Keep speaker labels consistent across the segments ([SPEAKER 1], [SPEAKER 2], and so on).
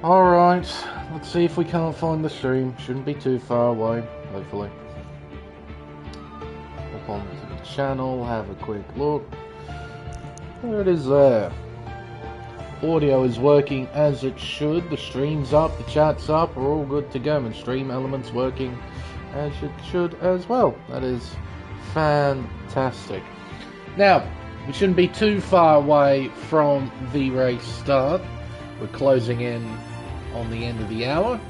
[SPEAKER 1] Alright, let's see if we can't find the stream. Shouldn't be too far away, hopefully. Hop onto the channel, have a quick look. There it is there. Audio is working as it should. The stream's up, the chat's up, we're all good to go. And stream elements working as it should as well. That is fantastic. Now, we shouldn't be too far away from the race start. We're closing in on the end of the hour.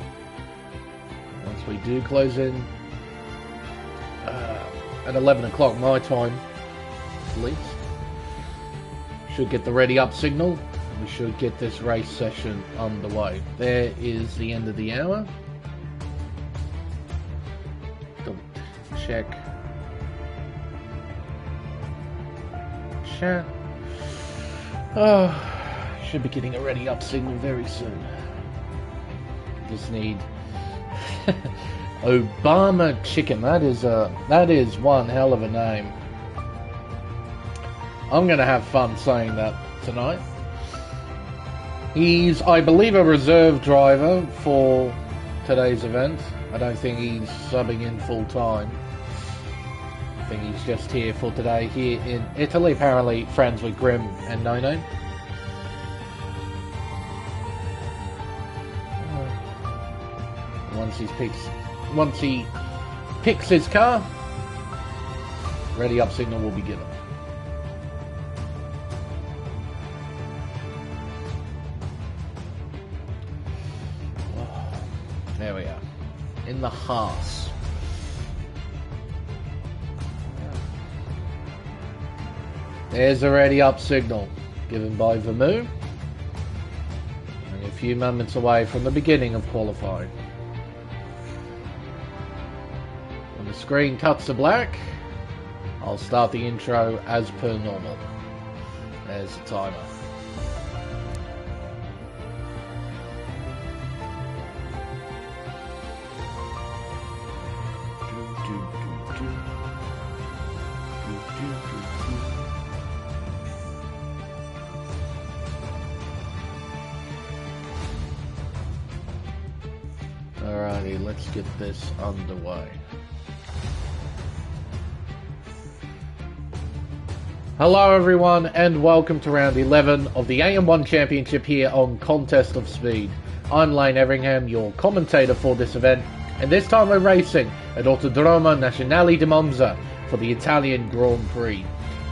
[SPEAKER 1] Once we do close in at 11 o'clock my time, at least, should get the ready up signal. We should get this race session underway. There is the end of the hour. Double check chat. Should be getting a ready up signal very soon. Just need Obama Chicken. That is one hell of a name. I'm gonna have fun saying that tonight. He's, I believe, a reserve driver for today's event. I don't think he's subbing in full time. I think he's just here for today, here in Italy. Apparently friends with Grim and No-No. Once he picks his car, ready up signal will be given. There we are, in the Haas. There's a ready up signal given by Vermeulen. Only a few moments away from the beginning of qualifying. When the screen cuts to black, I'll start the intro as per normal. There's the timer. Alrighty, let's get this underway. Hello everyone and welcome to round 11 of the AM1 Championship here on Contest of Speed. I'm Lane Everingham, your commentator for this event, and this time we're racing at Autodromo Nazionale di Monza for the Italian Grand Prix.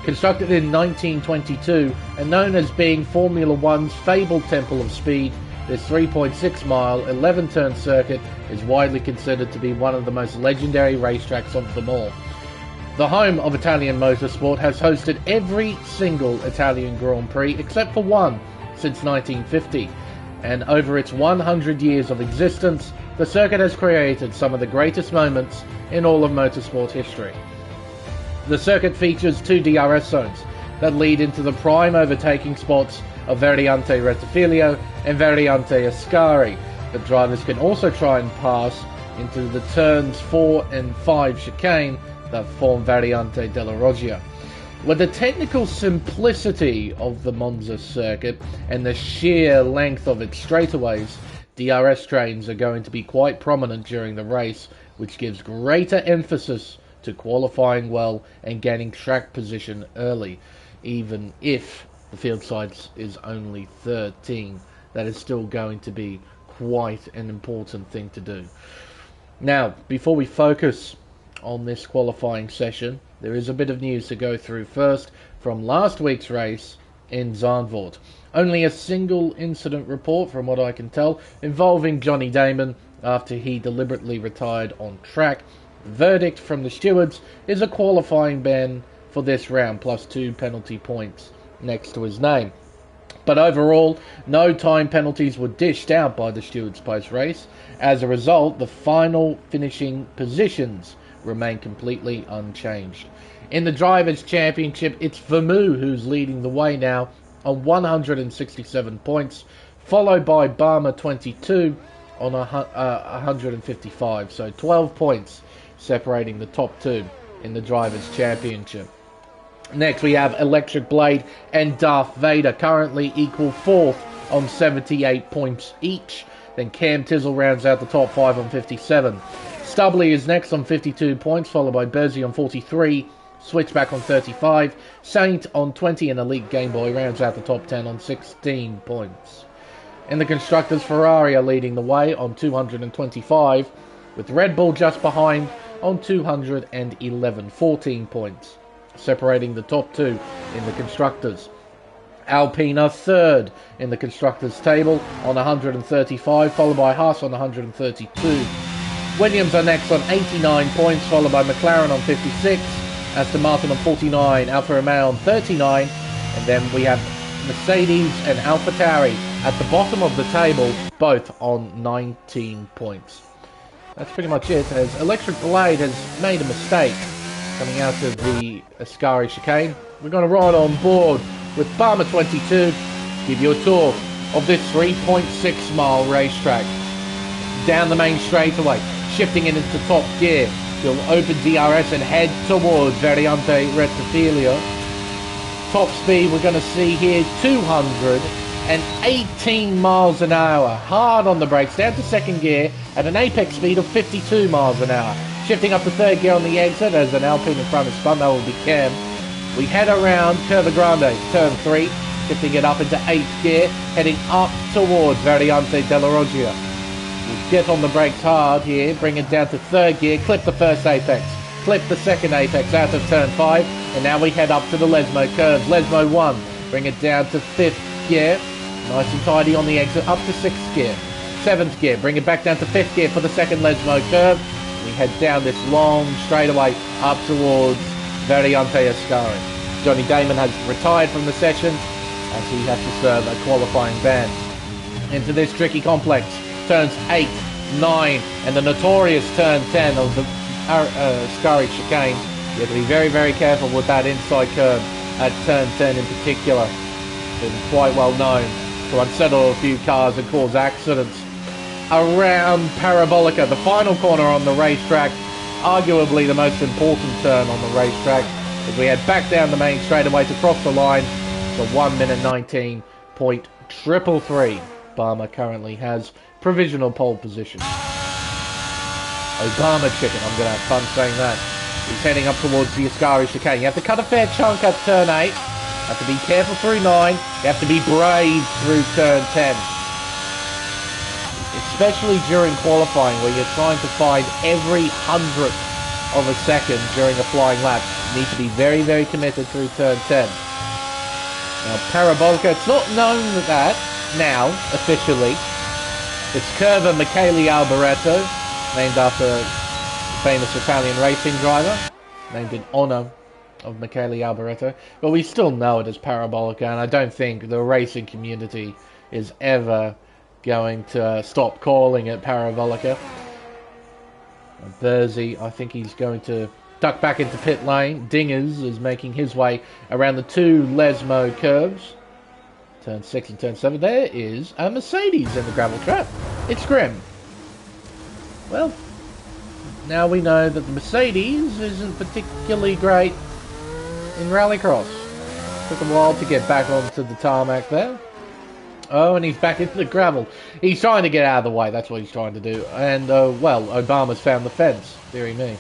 [SPEAKER 1] Constructed in 1922 and known as being Formula One's fabled Temple of Speed, this 3.6 mile, 11 turn circuit is widely considered to be one of the most legendary racetracks of them all. The home of Italian motorsport has hosted every single Italian Grand Prix except for one since 1950, and over its 100 years of existence, the circuit has created some of the greatest moments in all of motorsport history. The circuit features two DRS zones that lead into the prime overtaking spots of Variante Rettifilo and Variante Ascari. The drivers can also try and pass into the turns 4 and 5 chicane that form Variante della Roggia. With the technical simplicity of the Monza circuit and the sheer length of its straightaways, DRS trains are going to be quite prominent during the race, which gives greater emphasis to qualifying well and gaining track position early. Even if the field size is only 13, that is still going to be quite an important thing to do. Now, before we focus on this qualifying session, there is a bit of news to go through first from last week's race in Zandvoort. Only a single incident report, from what I can tell, involving Johnny Damon after he deliberately retired on track. The verdict from the stewards is a qualifying ban for this round, plus 2 penalty points next to his name. But overall, no time penalties were dished out by the stewards post-race. As a result, the final finishing positions remain completely unchanged. In the Drivers' Championship, it's Vermeulen who's leading the way now on 167 points, followed by Barmer 22 on 155, so 12 points separating the top two in the Drivers' Championship. Next we have Electric Blade and Darth Vader, currently equal fourth on 78 points each. Then Cam Tizzle rounds out the top 5 on 57. Stubbly is next on 52 points, followed by Bersey on 43. Switchback on 35. Saint on 20, and Elite Game Boy rounds out the top 10 on 16 points. In the Constructors, Ferrari are leading the way on 225, with Red Bull just behind on 211, 14 points, separating the top two in the Constructors. Alpine are third in the Constructors table on 135, followed by Haas on 132. Williams are next on 89 points, followed by McLaren on 56, Aston Martin on 49, Alfa Romeo on 39, and then we have Mercedes and AlphaTauri at the bottom of the table, both on 19 points. That's pretty much it, as Electric Blade has made a mistake coming out of the Ascari chicane. We're going to ride on board with Barmer 22, give you a tour of this 3.6 mile racetrack. Down the main straightaway, shifting it into top gear, you'll open DRS and head towards Variante Rettifilia. Top speed we're going to see here, 218 miles an hour. Hard on the brakes, down to second gear at an apex speed of 52 miles an hour. Shifting up to third gear on the exit as an Alpine in front of spun, that will be Cam. We head around Curva Grande, turn 3, shifting it up into 8th gear, heading up towards Variante della Roggia. We'll get on the brakes hard here, bring it down to third gear, clip the first apex, clip the second apex out of turn 5, and now we head up to the Lesmo curves. Lesmo 1, bring it down to 5th gear, nice and tidy on the exit, up to 6th gear. 7th gear, bring it back down to 5th gear for the second Lesmo curve. We head down this long straightaway up towards Variante Ascari. Johnny Damon has retired from the session as he has to serve a qualifying ban. Into this tricky complex, turns 8, 9, and the notorious turn 10 of the Ascari chicane. You have to be very, very careful with that inside curve at turn 10 in particular. It's been quite well known to unsettle a few cars and cause accidents. Around Parabolica, the final corner on the racetrack, arguably the most important turn on the racetrack, as we head back down the main straightaway to cross the line for 1 minute 19.333. Barmer currently has provisional pole position. Obama chicken, I'm going to have fun saying that. He's heading up towards the Ascari chicane. You have to cut a fair chunk at turn 8. You have to be careful through 9. You have to be brave through turn 10. Especially during qualifying, where you're trying to find every hundredth of a second during a flying lap. You need to be very, very committed through turn 10. Now, Parabolica, it's not known that now, officially. It's Curva Michele Alboreto, named after the famous Italian racing driver, named in honour of Michele Alboreto. But we still know it as Parabolica, and I don't think the racing community is ever going to stop calling it Parabolica. Bersey, I think he's going to duck back into pit lane. Dingers is making his way around the two Lesmo curves. Turn 6 and turn 7. There is a Mercedes in the gravel trap. It's Grim. Well, now we know that the Mercedes isn't particularly great in rallycross. Took a while to get back onto the tarmac there. Oh, and he's back into the gravel. He's trying to get out of the way. That's what he's trying to do. And, well, Obama's found the fence. Deary me.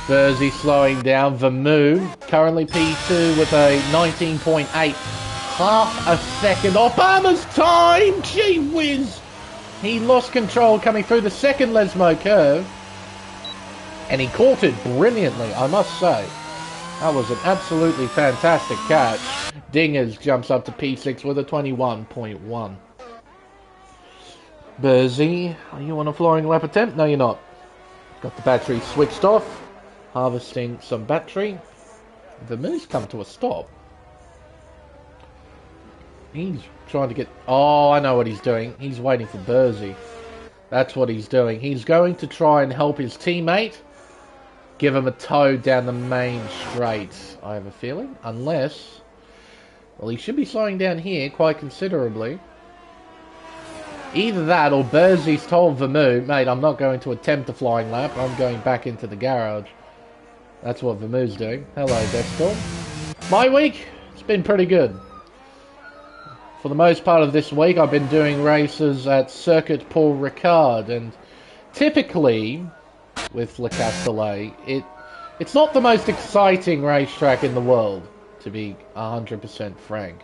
[SPEAKER 1] Bersey slowing down. Vermeulen, currently P2 with a 19.8. Half a second. Obama's time! Gee whiz! He lost control coming through the second Lesmo curve. And he caught it brilliantly, I must say. That was an absolutely fantastic catch. Dingers jumps up to P6 with a 21.1. Bersey, are you on a flying lap attempt? No, you're not. Got the battery switched off. Harvesting some battery. The move's come to a stop. He's trying to get... Oh, I know what he's doing. He's waiting for Bersey. That's what he's doing. He's going to try and help his teammate. Give him a tow down the main straight, I have a feeling. Unless... Well, he should be slowing down here quite considerably. Either that or Bersey's told Vermeulen, mate, I'm not going to attempt a flying lap. I'm going back into the garage. That's what Vermeulen's doing. Hello, Deathstorm. My week? It's been pretty good. for the most part of this week, I've been doing races at Circuit Paul Ricard, and typically with Le Castellet, it's not the most exciting racetrack in the world, to be 100% frank.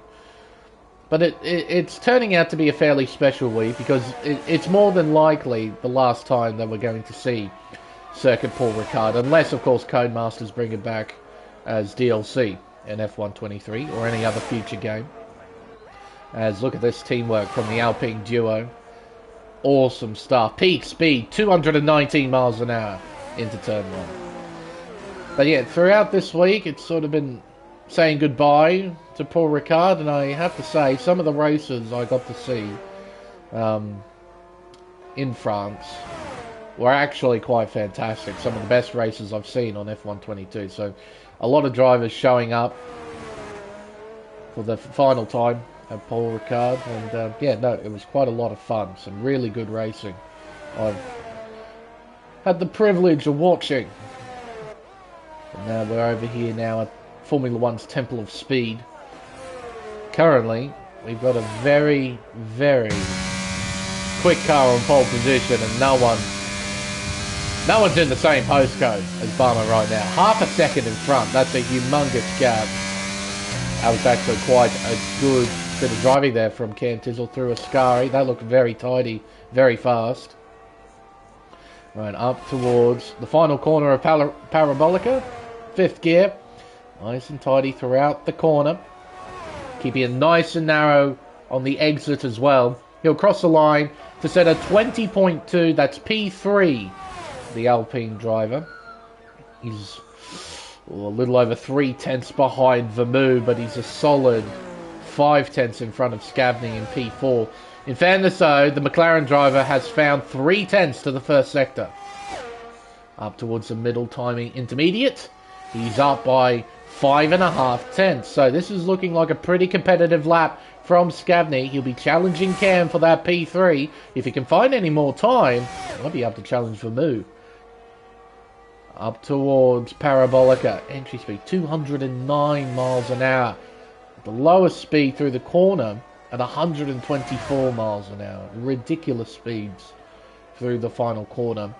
[SPEAKER 1] But it's turning out to be a fairly special week because it's more than likely the last time that we're going to see Circuit Paul Ricard, unless, of course, Codemasters bring it back as DLC in F1 23 or any other future game. As look at this teamwork from the Alpine duo. Awesome stuff. Peak speed, 219 miles an hour into turn 1. But yeah, throughout this week, it's sort of been saying goodbye to Paul Ricard, and I have to say, some of the races I got to see in France were actually quite fantastic. Some of the best races I've seen on F1 22. So a lot of drivers showing up for the final time at Paul Ricard, and yeah, no, it was quite a lot of fun. Some really good racing I've had the privilege of watching. And now we're over here now at Formula One's Temple of Speed. Currently, we've got a very, very quick car on pole position, and no one's in the same postcode as Barmer right now. Half a second in front. That's a humongous gap. That was actually quite a good bit of driving there from Cam Tizzle through Ascari. That looked very tidy, very fast. Right, up towards the final corner of Parabolica. 5th gear. Nice and tidy throughout the corner. Keeping it nice and narrow on the exit as well. He'll cross the line to set a 20.2. That's P3. The Alpine driver. He's a little over 3/10 behind Vermeulen, but he's a solid 5/10 in front of Scavney in P4. In fairness though, the McLaren driver has found 3/10 to the first sector. Up towards the middle timing intermediate. He's up by 5.5 So this is looking like a pretty competitive lap from Scavney. He'll be challenging Cam for that P3. If he can find any more time, he might be able to challenge Vermeulen. Up towards Parabolica. Entry speed 209 miles an hour. The lowest speed through the corner at 124 miles an hour. Ridiculous speeds through the final corner.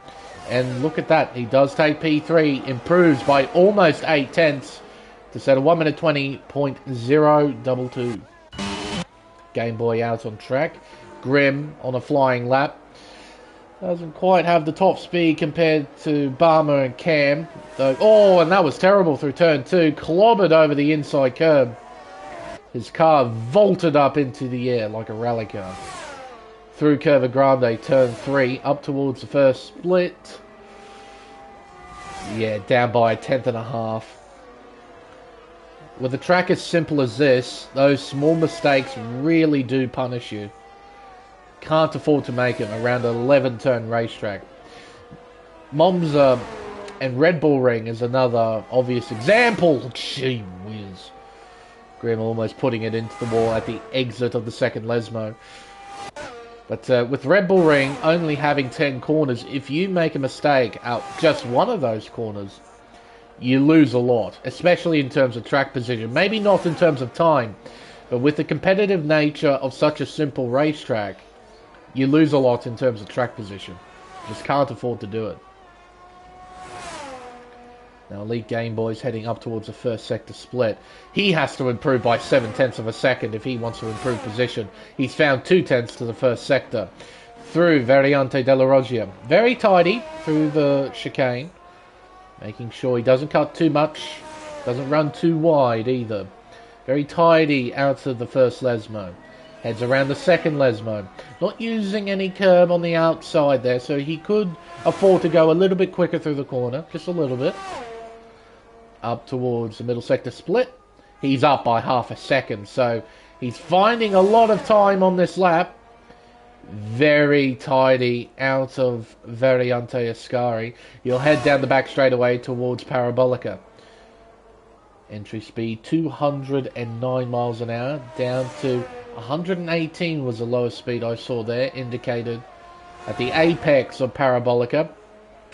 [SPEAKER 1] And look at that. He does take P3. Improves by almost 8/10 to set a 1 minute 20.022. Game Boy out on track. Grim on a flying lap. Doesn't quite have the top speed compared to Barmer and Cam. Though, oh, and that was terrible through turn 2. Clobbered over the inside curb. His car vaulted up into the air like a rally car. Through Curva Grande, turn 3, up towards the first split. Yeah, down by 1/10.5. With a track as simple as this, those small mistakes really do punish you. Can't afford to make it around an 11-turn racetrack. Monza and Red Bull Ring is another obvious example. Gee whiz. Grim almost putting it into the wall at the exit of the second Lesmo. But with Red Bull Ring only having 10 corners, if you make a mistake out just one of those corners, you lose a lot, especially in terms of track position. Maybe not in terms of time, but with the competitive nature of such a simple racetrack, you lose a lot in terms of track position. Just can't afford to do it. Now, Elite Game Boy's heading up towards the first sector split. He has to improve by 7/10 of a second if he wants to improve position. He's found 2/10 to the first sector. Through Variante della Roggia. Very tidy through the chicane. Making sure he doesn't cut too much. Doesn't run too wide either. Very tidy out of the first Lesmo. Heads around the second Lesmo. Not using any curb on the outside there, so he could afford to go a little bit quicker through the corner. Just a little bit. Up towards the middle sector split. He's up by 1/2 second, so he's finding a lot of time on this lap. Very tidy out of Variante Ascari. You'll head down the back straightaway towards Parabolica. Entry speed 209 miles an hour, down to 118 was the lowest speed I saw there, indicated at the apex of Parabolica.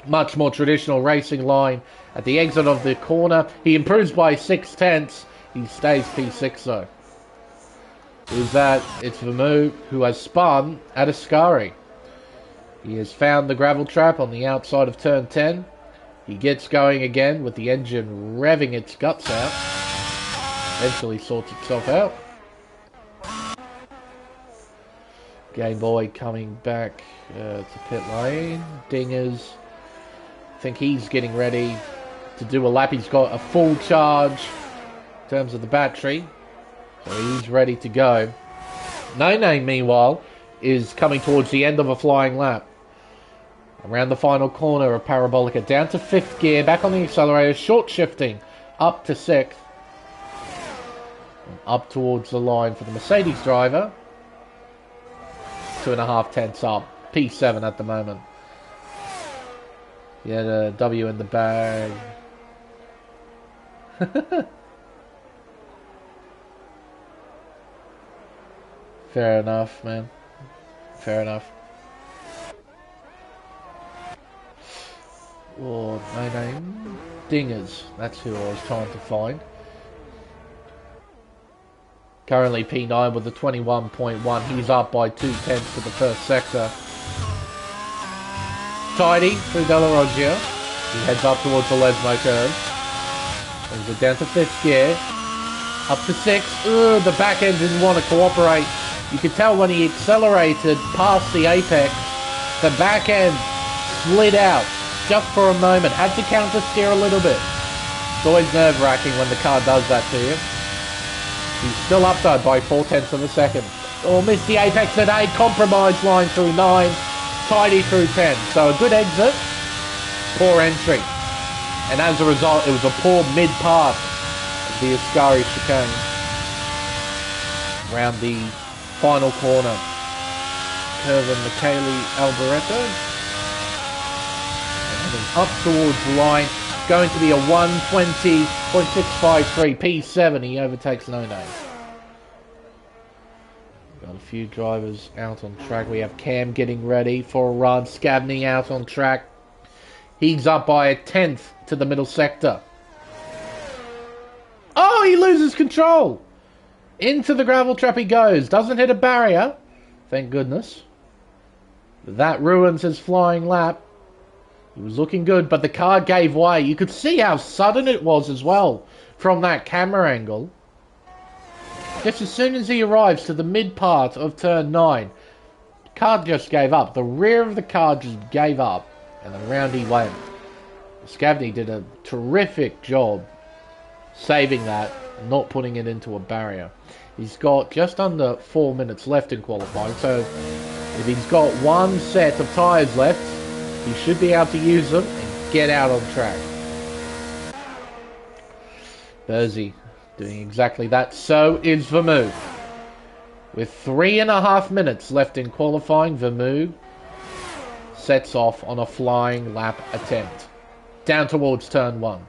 [SPEAKER 1] Much more traditional racing line at the exit of the corner. He improves by 6/10. He stays P6 though. is that it's Vermouth who has spun at Ascari. He has found the gravel trap on the outside of turn 10. He gets going again with the engine revving its guts out. Eventually sorts itself out. Game Boy coming back to pit lane. Dingers. I think he's getting ready to do a lap. He's got a full charge in terms of the battery. So he's ready to go. No Name, meanwhile, is coming towards the end of a flying lap. Around the final corner of Parabolica, down to 5th gear, back on the accelerator, short shifting, up to 6th. And up towards the line for the Mercedes driver. 2.5 tenths up, P7 at the moment. Yeah, the W in the bag. Fair enough, man. Fair enough. Oh, no name. Dingers. That's who I was trying to find. Currently P9 with the 21.1. He's up by 2 tenths to the first sector. Tidy through Della Roggia. He heads up towards the Lesmo curve. Brings it down to 5th gear. Up to 6th. Ugh, the back end didn't want to cooperate. You could tell when he accelerated past the apex, the back end slid out just for a moment. Had to counter steer a little bit. It's always nerve-wracking when the car does that to you. He's still up though by 4 tenths of a second. Oh, missed the apex at 8. Compromise line through 9. Tidy through 10. So a good exit. Poor entry. And as a result, it was a poor mid-part of the Ascari chicane. Around the final corner. Curvin Michele Alboreto. And then up towards the line. Going to be a 120.653 P7. He overtakes No Name. Got a few drivers out on track. We have Cam getting ready for a run. Scabney out on track. He's up by a 10th to the middle sector. Oh, he loses control. Into the gravel trap he goes. Doesn't hit a barrier. Thank goodness. That ruins his flying lap. He was looking good, but the car gave way. You could see how sudden it was as well from that camera angle. Just as soon as he arrives to the mid part of turn 9, the car just gave up. The rear of the car just gave up, and around he went. Scavney did a terrific job saving that, not putting it into a barrier. He's got just under 4 minutes left in qualifying, so if he's got one set of tyres left, he should be able to use them and get out on track. Bersey doing exactly that. So is Vermouth. With 3.5 minutes left in qualifying, Vermouth sets off on a flying lap attempt. Down towards turn 1.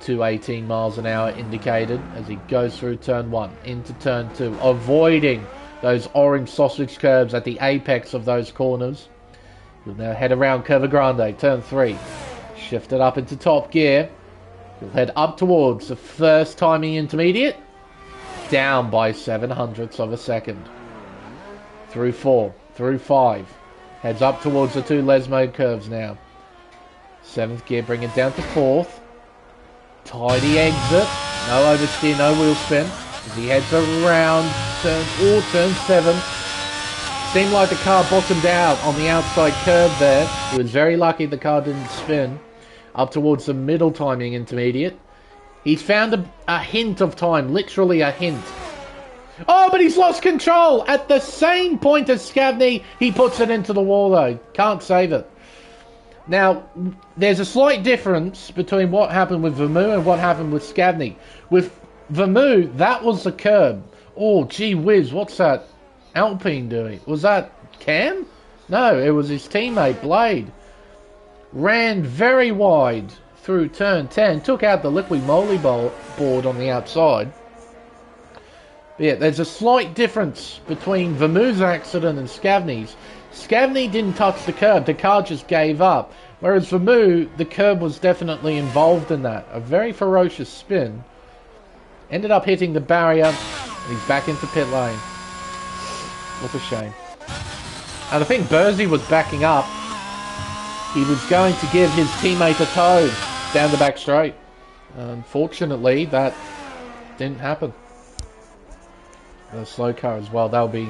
[SPEAKER 1] 218 miles an hour indicated as he goes through turn 1 into turn 2, avoiding those orange sausage curves at the apex of those corners. He'll now head around Curva Grande, turn 3. Shift it up into top gear. He'll head up towards the first timing intermediate. Down by 0.07 of a second. Through 4, through 5. Heads up towards the 2 Lesmo curves now. 7th gear, bring it down to 4th. Tidy exit. No oversteer, no wheel spin. As he heads around turn 7. Seemed like the car bottomed out on the outside curve there. He was very lucky the car didn't spin. Up towards the middle timing intermediate. He's found a hint of time, literally a hint. Oh, but he's lost control! At the same point as Scavney, he puts it into the wall though. Can't save it. Now, there's a slight difference between what happened with Vermouth and what happened with Scavney. With Vermouth, that was the curb. Oh, gee whiz, what's that Alpine doing? Was that Cam? No, it was his teammate, Blade. Ran very wide through turn 10, took out the liquid moly board on the outside. But yeah, there's a slight difference between Vermouth's accident and Scavney's. Scavney didn't touch the curb, the car just gave up. Whereas Vermouth, the curb was definitely involved in that. A very ferocious spin. Ended up hitting the barrier, and he's back into pit lane. What a shame. And I think Burzy was backing up. He was going to give his teammate a tow down the back straight. Unfortunately, that didn't happen. A slow car as well. That'll be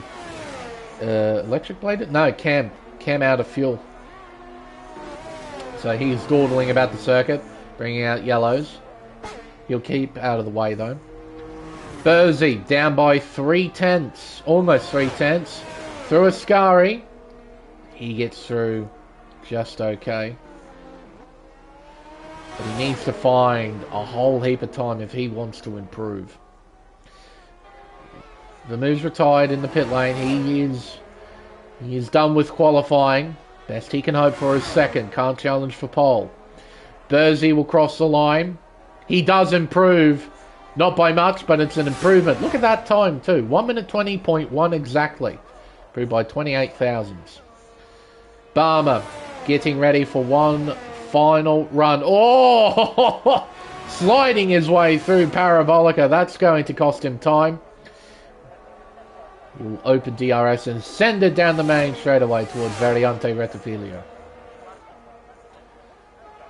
[SPEAKER 1] electric bladed? No, Cam out of fuel. So he's dawdling about the circuit, bringing out yellows. He'll keep out of the way though. Burzy down by 3/10, almost 3/10. Through Ascari, he gets through just okay. But he needs to find a whole heap of time if he wants to improve. Vermou's retired in the pit lane. He is done with qualifying. Best he can hope for is second. Can't challenge for pole. Burzy will cross the line. He does improve. Not by much, but it's an improvement. Look at that time too. 1 minute 20.1 exactly. Improved by 28 thousandths. Barmer getting ready for one final run. Oh! Sliding his way through Parabolica. That's going to cost him time. He'll open DRS and send it down the main straight away towards Variante Rettifilio.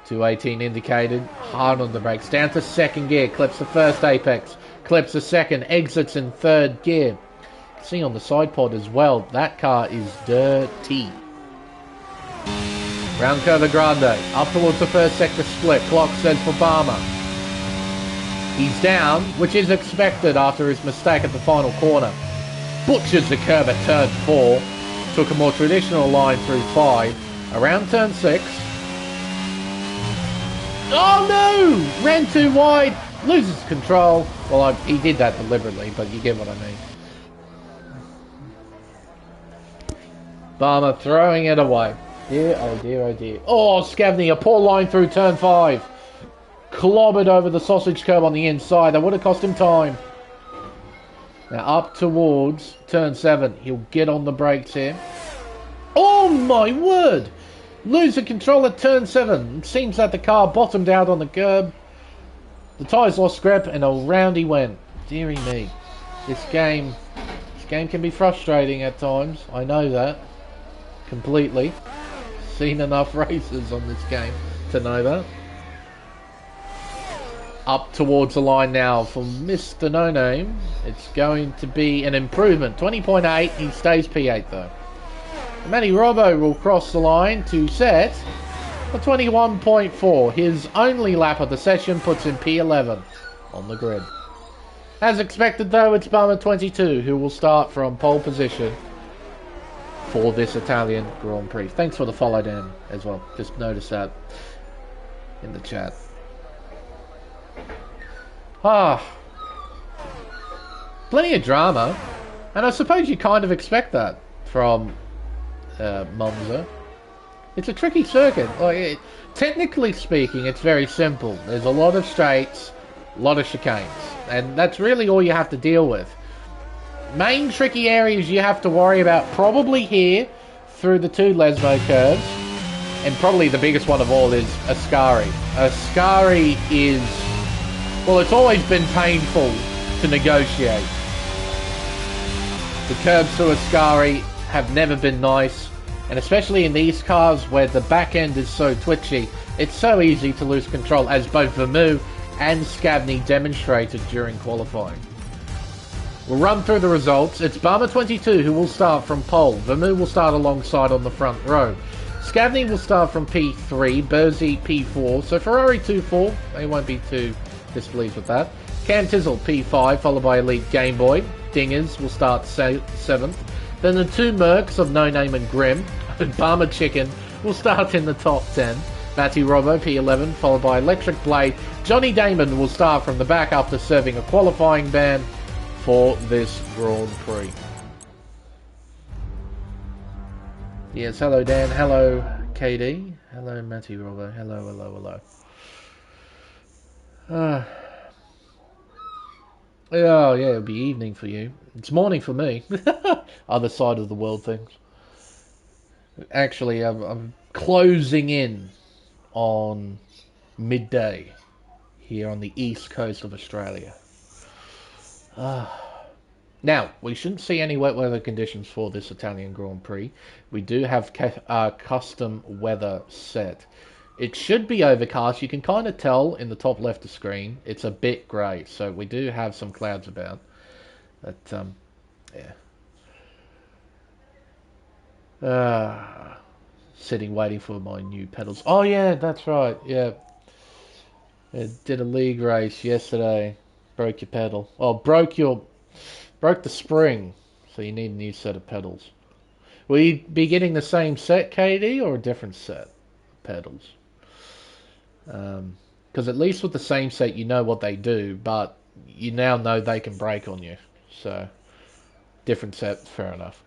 [SPEAKER 1] 218 indicated, hard on the brakes, down to second gear, clips the first apex, clips the second, exits in third gear. See on the side pod as well, that car is dirty. Round Curva Grande, up towards the first sector split, clock says for Barmer. He's down, which is expected after his mistake at the final corner. Butchers the curb at turn 4, took a more traditional line through 5, around turn 6. Oh no! Ran too wide, loses control. Well, he did that deliberately, but you get what I mean. Barmer throwing it away. Dear, oh dear, oh dear. Oh, Scavney, a poor line through turn 5. Clobbered over the sausage curb on the inside. That would have cost him time. Now up towards turn 7. He'll get on the brakes here. Oh my word! Losing control at turn 7. It seems that the car bottomed out on the curb. The tyres lost grip and around he went. Deary me. This game can be frustrating at times. I know that. Completely. Seen enough races on this game to know that. Up towards the line now for Mr. No Name. It's going to be an improvement. 20.8. He stays P8 though. Matty Robbo will cross the line to set for 21.4. His only lap of the session puts him P11 on the grid. As expected though, it's Barmer 22 who will start from pole position for this Italian Grand Prix. Thanks for the follow down as well. Just noticed that in the chat. Plenty of drama, and I suppose you kind of expect that from Monza. It's a tricky circuit. Technically speaking, it's very simple. There's a lot of straights, a lot of chicanes, and that's really all you have to deal with. Main tricky areas you have to worry about probably here through the 2 Lesmo curves, and probably the biggest one of all is Ascari. Ascari is, well, it's always been painful to negotiate. The curbs to Ascari have never been nice, and especially in these cars where the back end is so twitchy, it's so easy to lose control, as both Vermou and Scavney demonstrated during qualifying. We'll run through the results. It's Barmer 22 who will start from pole. Vermou will start alongside on the front row. Scavney will start from P3, Burzy P4, so Ferrari 2-4, they won't be too displeased with that. Cam Tizzle P5, followed by Elite Game Boy. Dingers will start 7th. Then the 2 Mercs of No Name and Grim, and Barmer Chicken, will start in the top 10. Matty Robbo P11, followed by Electric Blade. Johnny Damon will start from the back after serving a qualifying ban for this Grand Prix. Yes, hello Dan, hello KD, hello Matty Robbo, hello. Oh yeah, it'll be evening for you. It's morning for me. Other side of the world things. Actually, I'm closing in on midday here on the east coast of Australia. Now, we shouldn't see any wet weather conditions for this Italian Grand Prix. We do have custom weather set. It should be overcast. You can kind of tell in the top left of the screen. It's a bit grey, so we do have some clouds about. But, yeah. Sitting waiting for my new pedals. Oh, yeah, that's right. Yeah. I did a league race yesterday. Broke your pedal. Oh, broke the spring. So you need a new set of pedals. Will you be getting the same set, KD, or a different set of pedals? Because at least with the same set, you know what they do, but you now know they can break on you. So, different set, fair enough.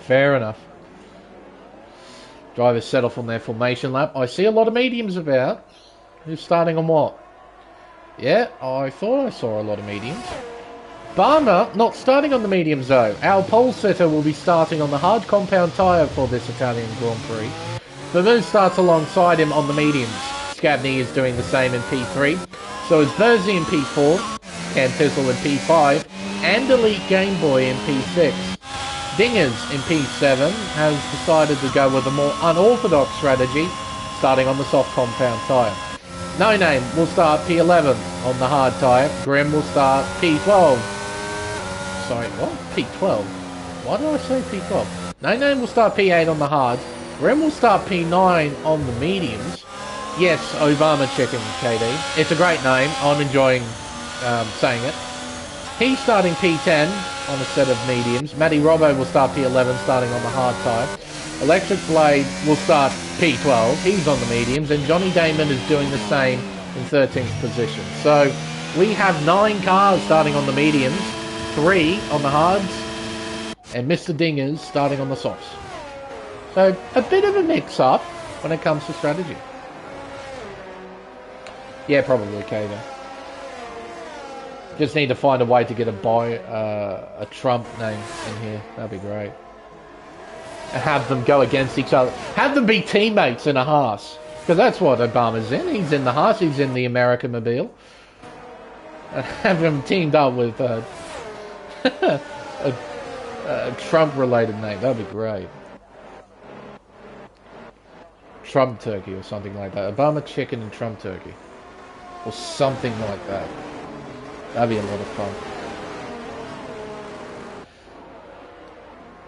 [SPEAKER 1] Fair enough. Drivers set off on their formation lap. I see a lot of mediums about. Who's starting on what? Yeah, I thought I saw a lot of mediums. Barmer not starting on the mediums though. Our pole sitter will be starting on the hard compound tyre for this Italian Grand Prix. Vermouth starts alongside him on the mediums. Scabney is doing the same in P3. So is Bursey in P4, Cantizzle in P5, and Elite Game Boy in P6. Dingers in P7 has decided to go with a more unorthodox strategy, starting on the soft compound tyre. No Name will start P11 on the hard tyre. Grim will start P12. Sorry, what? P12? Why did I say P12? No Name will start P8 on the hards. Grim will start P9 on the mediums. Yes, Obama Chicken, KD. It's a great name. I'm enjoying saying it. He's starting P10 on a set of mediums. Matty Robbo will start P11 starting on the hard tyre. Electric Blade will start P12. He's on the mediums. And Johnny Damon is doing the same in 13th position. So we have 9 cars starting on the mediums, 3 on the hards, and Mr. Dingers starting on the softs. So a bit of a mix-up when it comes to strategy. Yeah, probably Kato. Just need to find a way to get a Trump name in here. That'd be great. And have them go against each other. Have them be teammates in a Haas. Because that's what Obama's in. He's in the Haas. He's in the American Mobile. And have them teamed up with a Trump-related name. That'd be great. Trump Turkey or something like that. Obama Chicken and Trump Turkey. Or something like that. That'd be a lot of fun.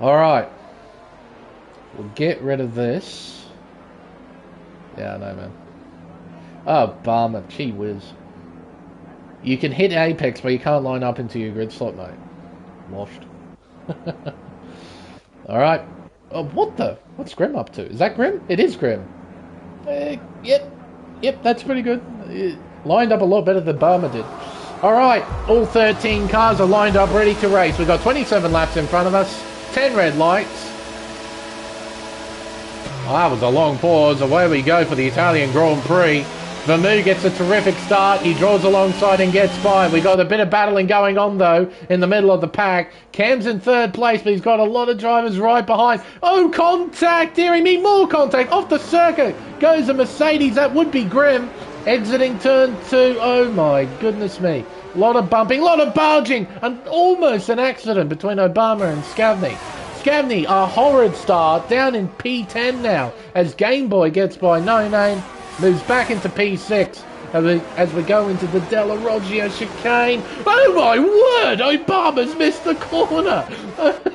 [SPEAKER 1] Alright. We'll get rid of this. Yeah, I know, man. Oh, Obama. Gee whiz. You can hit Apex, but you can't line up into your grid slot, mate. Washed. Alright. Oh, what the? What's Grim up to? Is that Grim? It is Grim. Yep, that's pretty good. It lined up a lot better than Barmer did. Alright, all 13 cars are lined up ready to race. We've got 27 laps in front of us, 10 red lights. Oh, that was a long pause. Away we go for the Italian Grand Prix. Vermouth gets a terrific start. He draws alongside and gets by. We got a bit of battling going on, though, in the middle of the pack. Cam's in third place, but he's got a lot of drivers right behind. Oh, contact! Dearie me, more contact! Off the circuit goes a Mercedes. That would be Grim. Exiting turn 2. Oh, my goodness me. A lot of bumping, a lot of barging, and almost an accident between Obama and Scavney. Scavney, a horrid start, down in P10 now, as Game Boy gets by No Name. Moves back into P6 as we go into the Della Roggio chicane. Oh my word! Obama's missed the corner!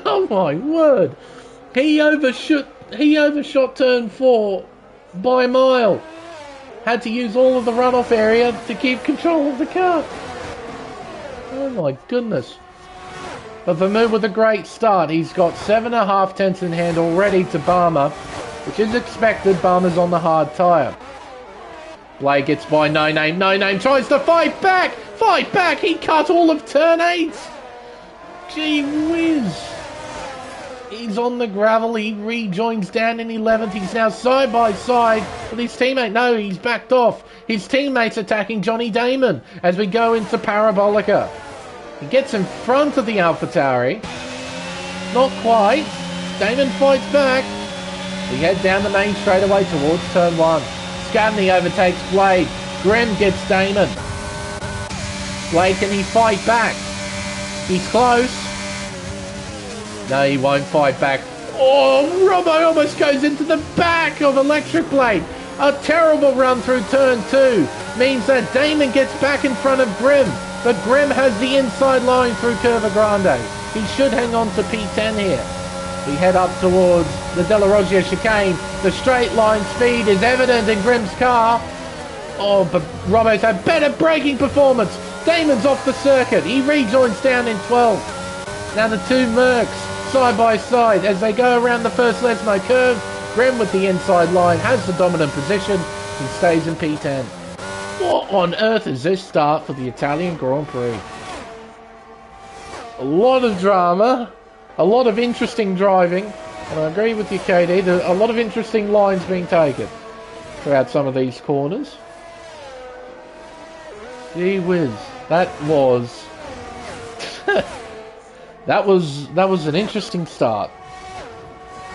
[SPEAKER 1] Oh my word! He overshot turn 4 by a mile. Had to use all of the runoff area to keep control of the car. Oh my goodness. But Vermouth with a great start. He's got 7.5 tenths in hand already to Barmer, which is expected. Barmer's on the hard tyre. Blade gets by No Name. No Name tries to fight back. Fight back. He cut all of turn 8. Gee whiz. He's on the gravel. He rejoins down in 11th. He's now side by side with his teammate. No, he's backed off. His teammate's attacking Johnny Damon as we go into Parabolica. He gets in front of the AlphaTauri. Not quite. Damon fights back. We head down the main straightaway towards turn 1. Scavney overtakes Blade. Grim gets Damon. Blade, can he fight back? He's close. No, he won't fight back. Oh, Robbo almost goes into the back of Electric Blade. A terrible run through turn 2 means that Damon gets back in front of Grim, but Grim has the inside line through Curva Grande. He should hang on to P10 here. We head up towards the Della Roggia chicane. The straight line speed is evident in Grim's car. Oh, but Robbo's had better braking performance. Damon's off the circuit. He rejoins down in 12. Now the two Mercs side by side as they go around the first Lesmo curve. Grim with the inside line has the dominant position and stays in P10. What on earth is this start for the Italian Grand Prix? A lot of drama, a lot of interesting driving, and I agree with you, KD, there are a lot of interesting lines being taken throughout some of these corners. Gee whiz, that was that was an interesting start.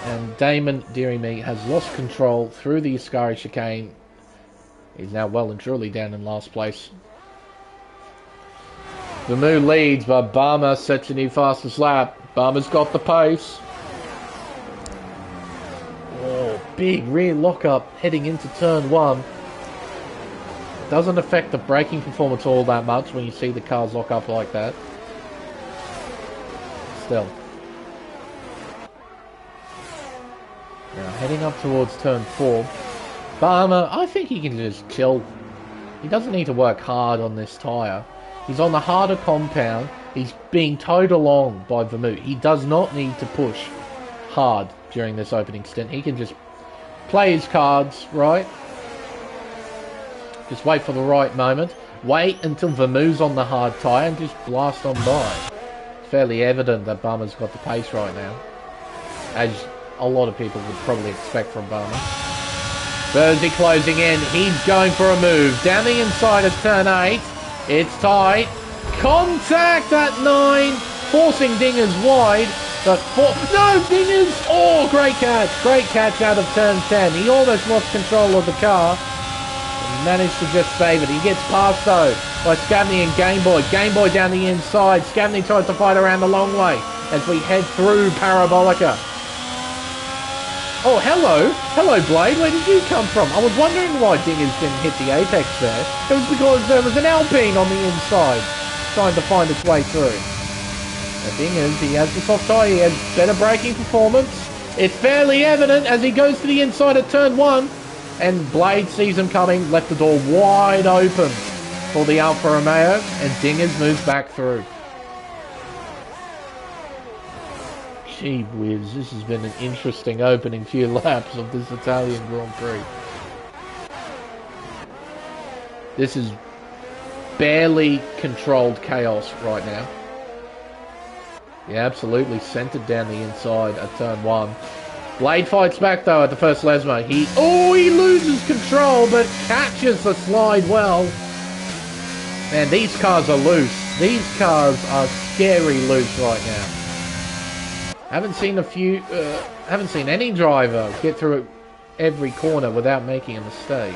[SPEAKER 1] And Damon, dearie me, has lost control through the Ascari chicane. He's now well and truly down in last place. Vermeulen leads, but Barmer sets a new fastest lap. Barmer's got the pace. Oh, big rear lockup heading into turn 1. Doesn't affect the braking performance all that much when you see the cars lock up like that. Still. Now heading up towards turn 4. Barmer, I think he can just chill. He doesn't need to work hard on this tyre. He's on the harder compound. He's being towed along by Vermeulen. He does not need to push hard during this opening stint. He can just play his cards, right? Just wait for the right moment. Wait until Vermeulen's on the hard tyre and just blast on by. It's fairly evident that Barmer's got the pace right now, as a lot of people would probably expect from Barmer. Bernsey closing in. He's going for a move. Down the inside of turn 8. It's tight. Contact at 9. Forcing Dingers wide. But no, Dingers! Oh, great catch. Great catch out of turn 10. He almost lost control of the car. And managed to just save it. He gets past though by Scavney and Gameboy. Gameboy down the inside. Scavney tries to fight around the long way as we head through Parabolica. Oh, hello. Hello, Blade. Where did you come from? I was wondering why Dingers didn't hit the apex there. It was because there was an Alpine on the inside trying to find its way through. The Dingers, he has the soft tyre. He has better braking performance. It's fairly evident as he goes to the inside of turn 1. And Blade sees him coming, left the door wide open for the Alfa Romeo. And Dingers moves back through. Gee whiz, this has been an interesting opening few laps of this Italian Grand Prix. This is barely controlled chaos right now. Yeah, absolutely centered down the inside at turn 1. Blade fights back though at the first Lesmo. He loses control but catches the slide well. Man, these cars are loose. These cars are scary loose right now. Haven't seen any driver get through every corner without making a mistake.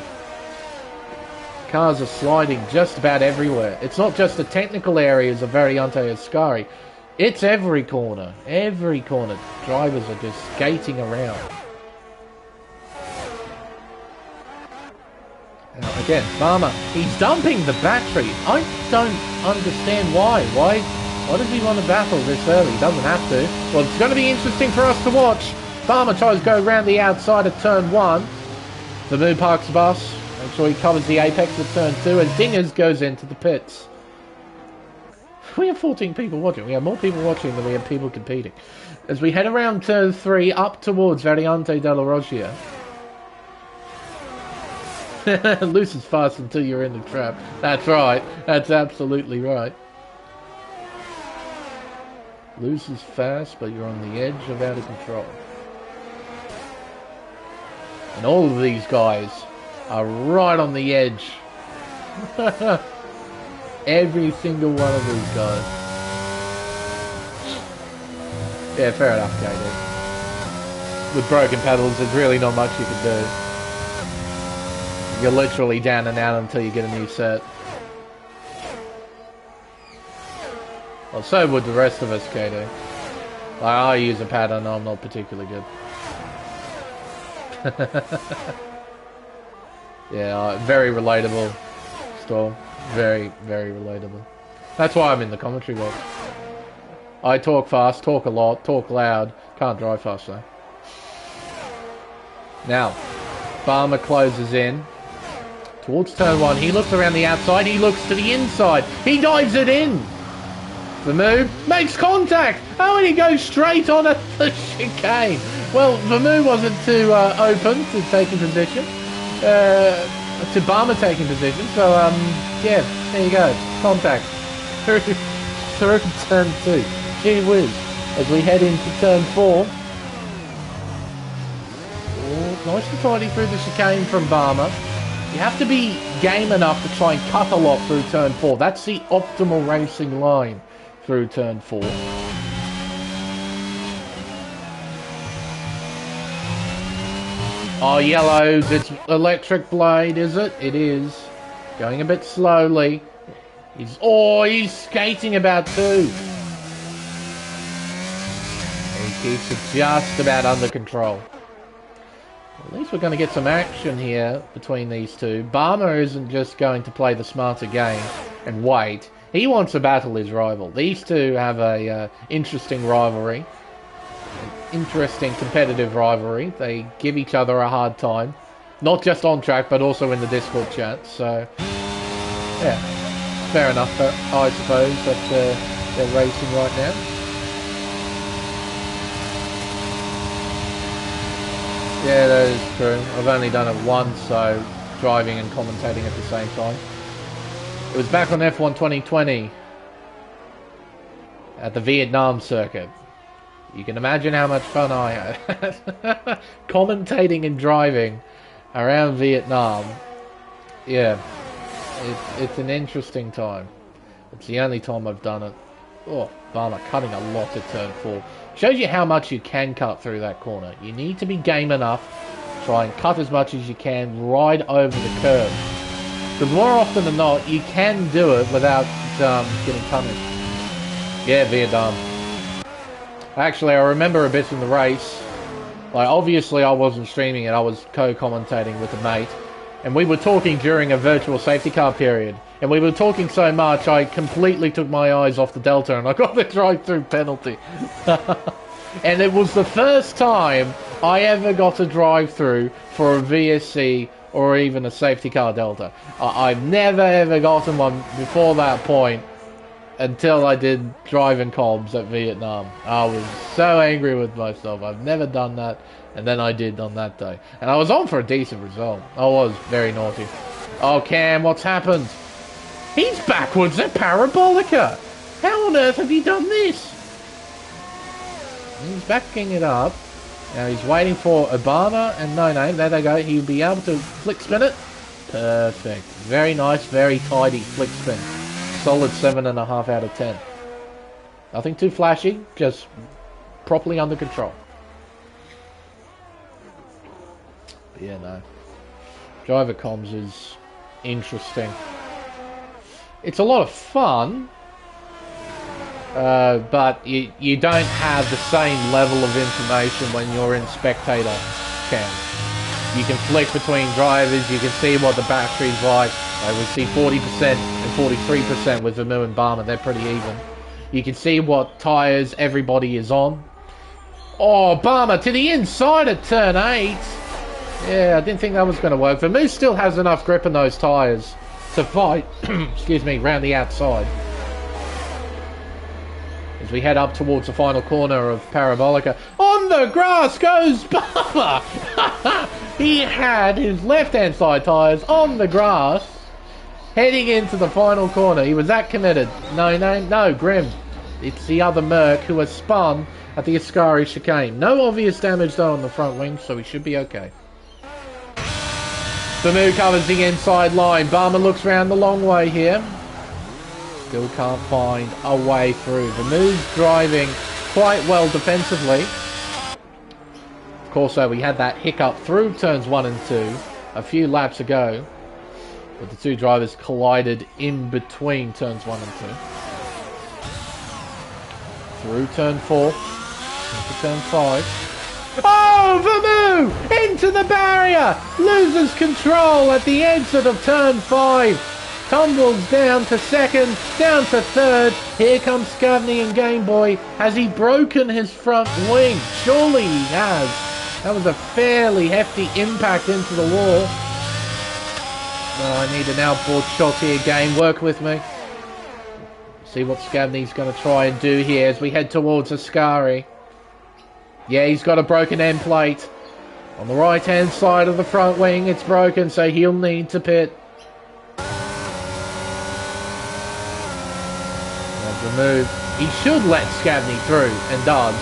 [SPEAKER 1] Cars are sliding just about everywhere. It's not just the technical areas of Variante Ascari. It's every corner. Every corner. Drivers are just skating around. Now again, Barmer, he's dumping the battery. I don't understand why. Why does he want to battle this early? He doesn't have to. Well, it's going to be interesting for us to watch. Barmer tries to go around the outside of turn 1. Vermeulen parks the bus. Make sure he covers the apex of turn 2. And Dingers goes into the pits. We have 14 people watching. We have more people watching than we have people competing. As we head around turn 3 up towards Variante della Roggia. Loose is fast until you're in the trap. That's right. That's absolutely right. Loose is fast, but you're on the edge of out of control. And all of these guys are right on the edge. Every single one of these guys. Yeah, fair enough, KD. With broken pedals, there's really not much you can do. You're literally down and out until you get a new set. Well, so would the rest of us, Kato. I use a pad and I'm not particularly good. Yeah, very relatable, Storm. Very, very relatable. That's why I'm in the commentary box. I talk fast, talk a lot, talk loud. Can't drive fast though. Now, Barmer closes in towards turn 1. He looks around the outside. He looks to the inside. He dives it in. Vermoo makes contact. Oh, and he goes straight on at the chicane. Well, Vermoo wasn't too open to taking position. To Barmer taking position. So, yeah, there you go. Contact. Through turn 2. Gee whiz. As we head into turn 4. Oh, nice and tidy through the chicane from Barmer. You have to be game enough to try and cut a lot through turn 4. That's the optimal racing line through turn 4. Oh, yellows. It's electric blade, is it? It is. Going a bit slowly. He's skating about 2. He keeps it just about under control. At least we're going to get some action here between these two. Barmer isn't just going to play the smarter game and wait. He wants to battle his rival. These two have a interesting rivalry. An interesting competitive rivalry. They give each other a hard time. Not just on track, but also in the Discord chat. So, yeah. Fair enough, I suppose, that they're racing right now. Yeah, that is true. I've only done it once, so driving and commentating at the same time. It was back on F1 2020 at the Vietnam circuit. You can imagine how much fun I had commentating and driving around Vietnam. Yeah, it's an interesting time. It's the only time I've done it. Oh, Barmer cutting a lot at turn 4. Shows you how much you can cut through that corner. You need to be game enough. Try and cut as much as you can right over the curve. Because more often than not, you can do it without getting punished. Yeah, Vietnam. Actually, I remember a bit from the race. Like, obviously I wasn't streaming it. I was co-commentating with a mate. And we were talking during a virtual safety car period. And we were talking so much, I completely took my eyes off the Delta and I got the drive-through penalty. And it was the first time I ever got a drive-through for a VSC or even a safety car Delta. I've never ever gotten one before that point until I did driving comms at Vietnam. I was so angry with myself. I've never done that, and then I did on that day. And I was on for a decent result. I was very naughty. Oh, Cam, what's happened? He's backwards at Parabolica. How on earth have you done this? He's backing it up. Now he's waiting for Obama and No Name. There they go. He'll be able to flick spin it. Perfect. Very nice, very tidy flick spin. Solid 7.5 out of 10. Nothing too flashy, just properly under control. But yeah, no. Driver comms is interesting. It's a lot of fun, but you don't have the same level of information when you're in spectator cam. You can flick between drivers, you can see what the battery's like. We see 40% and 43% with Vermoo and Barmer, they're pretty even. You can see what tyres everybody is on. Oh, Barmer to the inside at turn 8. Yeah, I didn't think that was going to work. Vermoo still has enough grip in those tyres to fight, excuse me, round the outside. As we head up towards the final corner of Parabolica. On the grass goes Barmer! He had his left-hand side tyres on the grass, heading into the final corner. He was that committed. No, Grim. It's the other Merc who has spun at the Ascari chicane. No obvious damage though on the front wing, so we should be okay. Vermoo covers the inside line. Barmer looks round the long way here. Still can't find a way through. Vermoo's driving quite well defensively. Of course, though, we had that hiccup through turns 1 and 2 a few laps ago. But the two drivers collided in between turns 1 and 2. through turn 4, into turn 5. Oh, Vermoo! Into the barrier! Loses control at the exit of turn 5. Tumbles down to second, down to third. Here comes Scavney and Game Boy. Has he broken his front wing? Surely he has. That was a fairly hefty impact into the wall. Oh, I need an outboard shot here, game. Work with me. See what Scavney's going to try and do here as we head towards Ascari. Yeah, he's got a broken end plate. On the right-hand side of the front wing, it's broken, so he'll need to pit. That's the move. He should let Scavney through, and does.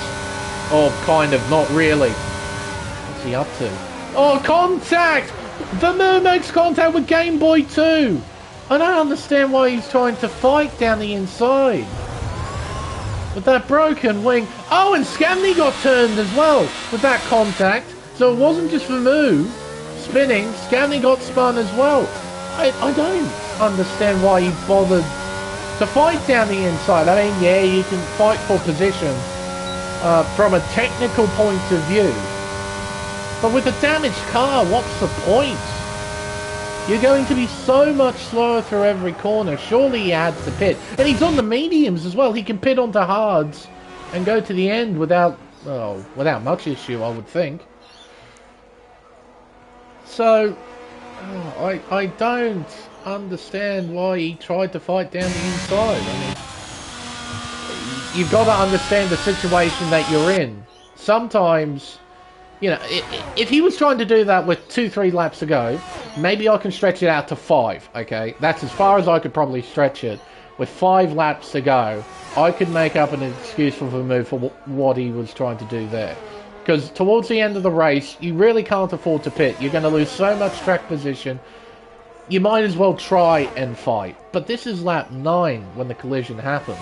[SPEAKER 1] Or kind of, not really. What's he up to? Oh, contact! Vermoo makes contact with Game Boy too. I don't understand why he's trying to fight down the inside. With that broken wing. Oh, and Scavney got turned as well with that contact. So it wasn't just Vermoo spinning. Scavney got spun as well. I don't understand why he bothered to fight down the inside. I mean, yeah, you can fight for position from a technical point of view. But with a damaged car, what's the point? You're going to be so much slower through every corner. Surely he had to pit. And he's on the mediums as well. He can pit onto hards and go to the end without much issue, I would think. So, I don't understand why he tried to fight down the inside. I mean, you've got to understand the situation that you're in. Sometimes, you know, if he was trying to do that with 2-3 laps to go, maybe I can stretch it out to 5, okay? That's as far as I could probably stretch it. With 5 laps to go, I could make up an excuse for Vermoo for what he was trying to do there. Because towards the end of the race, you really can't afford to pit. You're going to lose so much track position. You might as well try and fight. But this is lap 9 when the collision happened.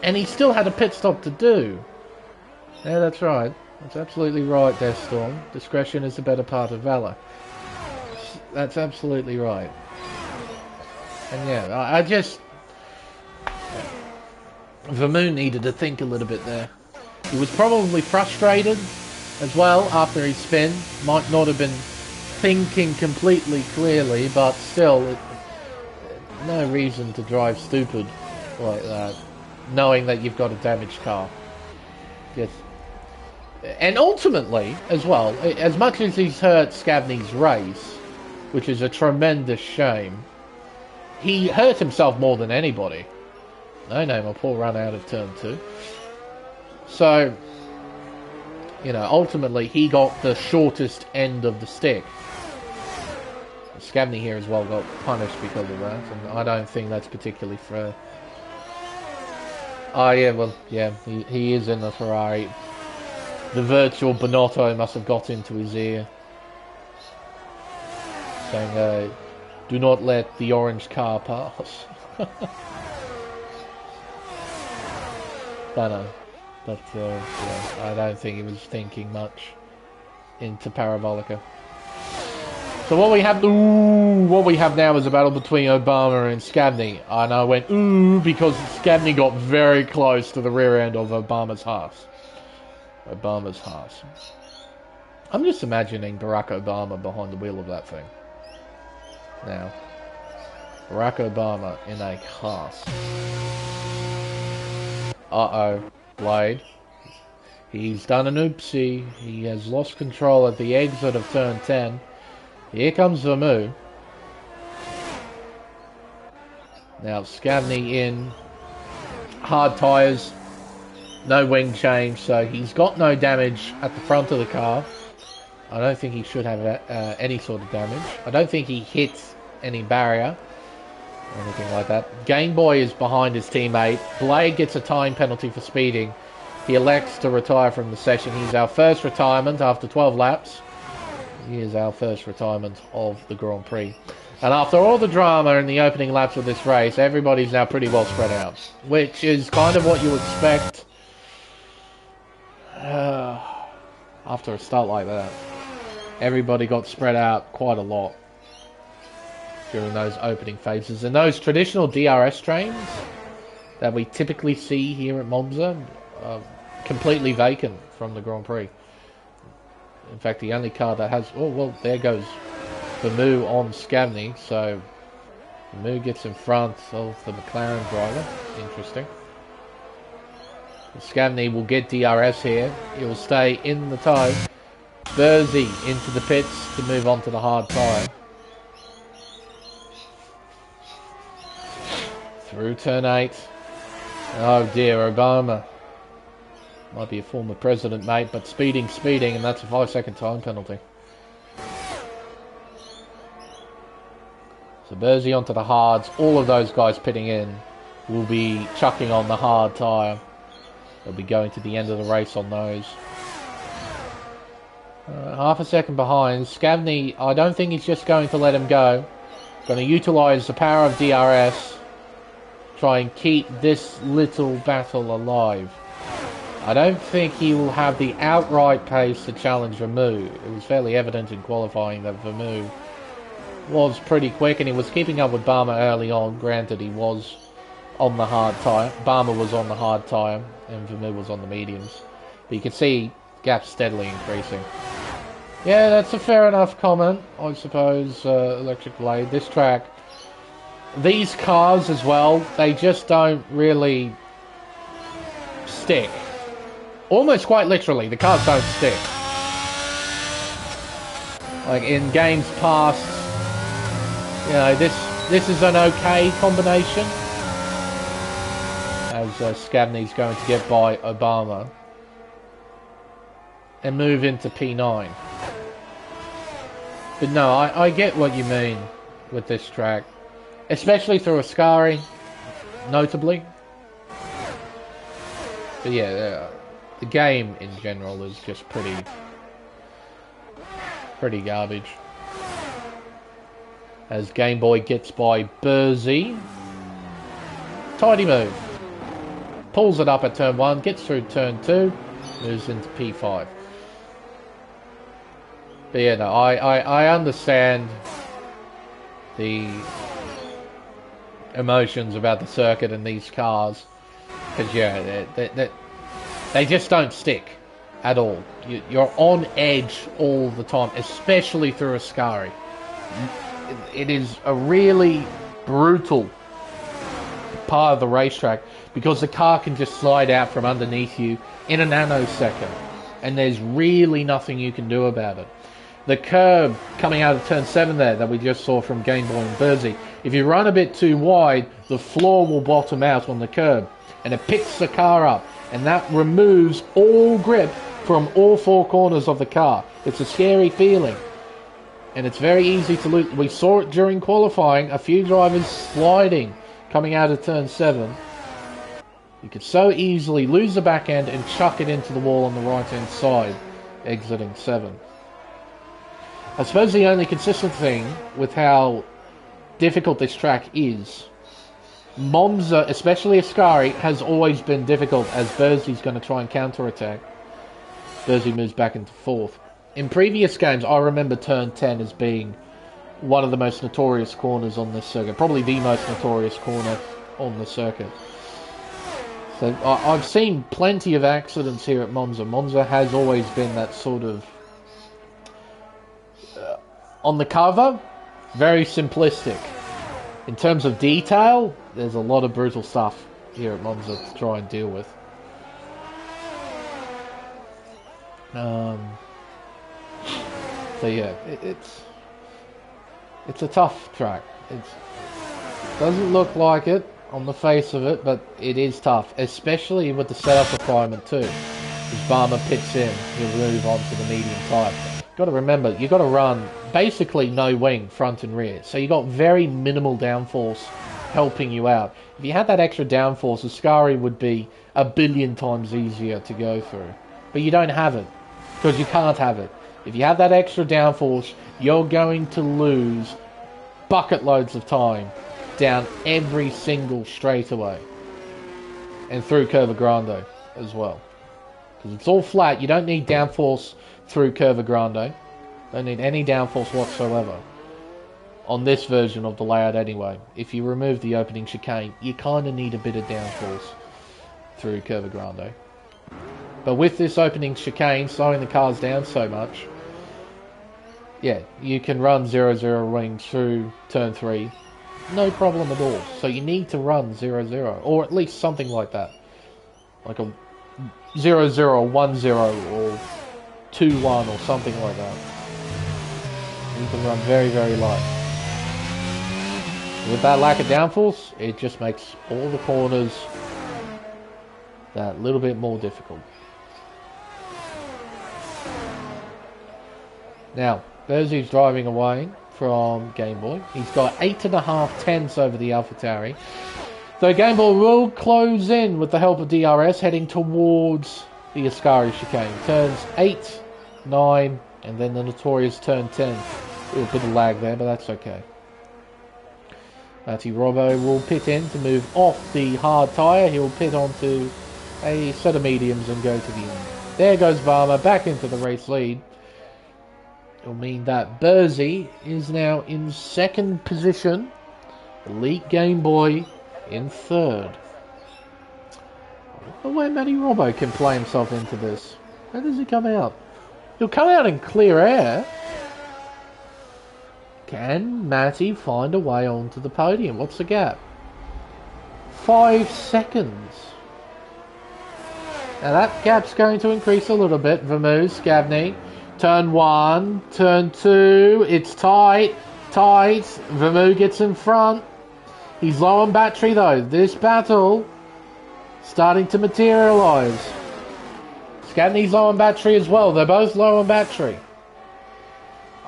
[SPEAKER 1] And he still had a pit stop to do. Yeah, that's right. That's absolutely right, Deathstorm. Discretion is the better part of valor. That's absolutely right. And yeah, I just... Vermoo needed to think a little bit there. He was probably frustrated as well after his spin. Might not have been thinking completely clearly, but still, no reason to drive stupid like that, knowing that you've got a damaged car. Yes. And ultimately, as well, as much as he's hurt Scavney's race, which is a tremendous shame, he hurt himself more than anybody. No name, a poor run out of turn 2. So, you know, ultimately he got the shortest end of the stick. Scavney here as well got punished because of that, and I don't think that's particularly fair. Oh yeah, well, yeah, he is in the Ferrari. The virtual Bonotto must have got into his ear, saying, do not let the orange car pass. But yeah, I don't think he was thinking much into Parabolica. So what we have now is a battle between Obama and Scavney. And I went ooh because Scavney got very close to the rear end of Obama's Haas. I'm just imagining Barack Obama behind the wheel of that thing. Now, Barack Obama in a Haas. Uh-oh, Blade. He's done an oopsie. He has lost control at the exit of turn 10. Here comes Vermoo. Now Scavney in. Hard tyres. No wing change, so he's got no damage at the front of the car. I don't think he should have any sort of damage. I don't think he hits any barrier or anything like that. Game Boy is behind his teammate. Blade gets a time penalty for speeding. He elects to retire from the session. He's our first retirement after 12 laps. He is our first retirement of the Grand Prix. And after all the drama in the opening laps of this race, everybody's now pretty well spread out, which is kind of what you expect after a start like that. Everybody got spread out quite a lot during those opening phases. And those traditional DRS trains, that we typically see here at Monza, completely vacant from the Grand Prix. In fact, the only car that has... Oh, well, there goes Vermeer on Scavney. So, Vermeer gets in front of the McLaren driver. Interesting. Scavney will get DRS here. He will stay in the tow. Bursey into the pits to move on to the hard tyre. Through turn 8. Oh dear, Obama. Might be a former president, mate, but speeding, and that's a 5-second time penalty. So Bursey onto the hards. All of those guys pitting in will be chucking on the hard tyre. They'll be going to the end of the race on those. Half a second behind. Scavney, I don't think he's just going to let him go. Going to utilise the power of DRS. Try and keep this little battle alive. I don't think he will have the outright pace to challenge Vermeer. It was fairly evident in qualifying that Vermeer was pretty quick, and he was keeping up with Barmer early on. Granted, he was on the hard tyre. Barmer was on the hard tyre, and Vermeer was on the mediums. But you can see gaps steadily increasing. Yeah, that's a fair enough comment, I suppose, Electric Blade. This track, these cars as well, they just don't really stick. Almost quite literally, the cars don't stick. Like in games past, you know, this is an okay combination. As Scavney's going to get by Obama. And move into P9. But no, I get what you mean with this track. Especially through Ascari, notably. But yeah, the game in general is just pretty garbage. As Game Boy gets by Bursey. Tidy move. Pulls it up at turn 1, gets through turn 2, moves into P5. But yeah, no, I understand the emotions about the circuit and these cars. Because yeah, they just don't stick at all. You're on edge all the time, especially through Ascari. It is a really brutal part of the racetrack because the car can just slide out from underneath you in a nanosecond, and there's really nothing you can do about it. The curb coming out of turn 7 there that we just saw from Game Boy and Bursey, if you run a bit too wide, the floor will bottom out on the curb, and it picks the car up, and that removes all grip from all 4 corners of the car. It's a scary feeling, and it's very easy to lose. We saw it during qualifying, a few drivers sliding coming out of turn 7. You could so easily lose the back end and chuck it into the wall on the right hand side, exiting 7. I suppose the only consistent thing with how difficult this track is, Monza, especially Ascari, has always been difficult as Bursey's going to try and counter-attack. Bursey moves back into 4th. In previous games, I remember turn 10 as being one of the most notorious corners on this circuit. Probably the most notorious corner on the circuit. So I've seen plenty of accidents here at Monza. Monza has always been that sort of... on the cover, very simplistic. In terms of detail, there's a lot of brutal stuff here at Monza to try and deal with. So yeah, it's a tough track. It doesn't look like it on the face of it, but it is tough, especially with the setup requirement too. As Barmer pits in, he'll move on to the medium tyre. Got to remember, you've got to run basically no wing, front and rear. So you've got very minimal downforce helping you out. If you had that extra downforce, Ascari would be a billion times easier to go through. But you don't have it, because you can't have it. If you have that extra downforce, you're going to lose bucket loads of time down every single straightaway. And through Curva Grande as well. Because it's all flat, you don't need downforce through Curva Grande. Don't need any downforce whatsoever. on this version of the layout anyway. If you remove the opening chicane, you kind of need a bit of downforce through Curva Grande. But with this opening chicane slowing the cars down so much, yeah, you can run 0-0 wing through turn 3, no problem at all. So you need to run 0-0, or at least something like that. Like a 0-0, 1-0, or 2-1, or something like that. You can run very, very light. With that lack of downforce, it just makes all the corners that little bit more difficult. Now, Bersie's driving away from Game Boy. He's got 8.5 tenths over the AlphaTauri. So Game Boy will close in with the help of DRS, heading towards the Ascari chicane. Turns 8, 9, and then the notorious turn 10. A little bit of lag there, but that's okay. Matty Robbo will pit in to move off the hard tyre. He'll pit onto a set of mediums and go to the end. There goes Varma back into the race lead. It'll mean that Bersie is now in second position. Elite Game Boy in third. I wonder where Matty Robbo can play himself into this. Where does he come out? He'll come out in clear air. Can Matty find a way onto the podium? What's the gap? 5 seconds. Now that gap's going to increase a little bit. Vermouth, Scavney. Turn 1, turn 2. It's tight. Tight. Vermouth gets in front. He's low on battery though. This battle starting to materialise. Scavney's low on battery as well. They're both low on battery.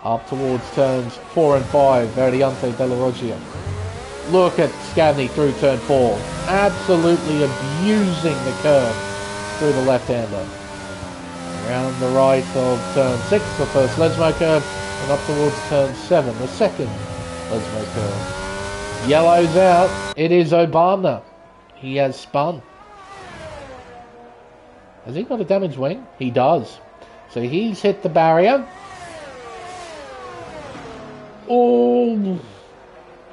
[SPEAKER 1] Up towards turns 4 and 5. Variante della Roggia. Look at Scavney through turn 4. Absolutely abusing the curve through the left-hander. Around the right of turn 6, the first Lesmo curve. And up towards turn 7, the second Lesmo curve. Yellow's out. It is Obama. He has spun. Has he got a damaged wing? He does. So he's hit the barrier. Oh,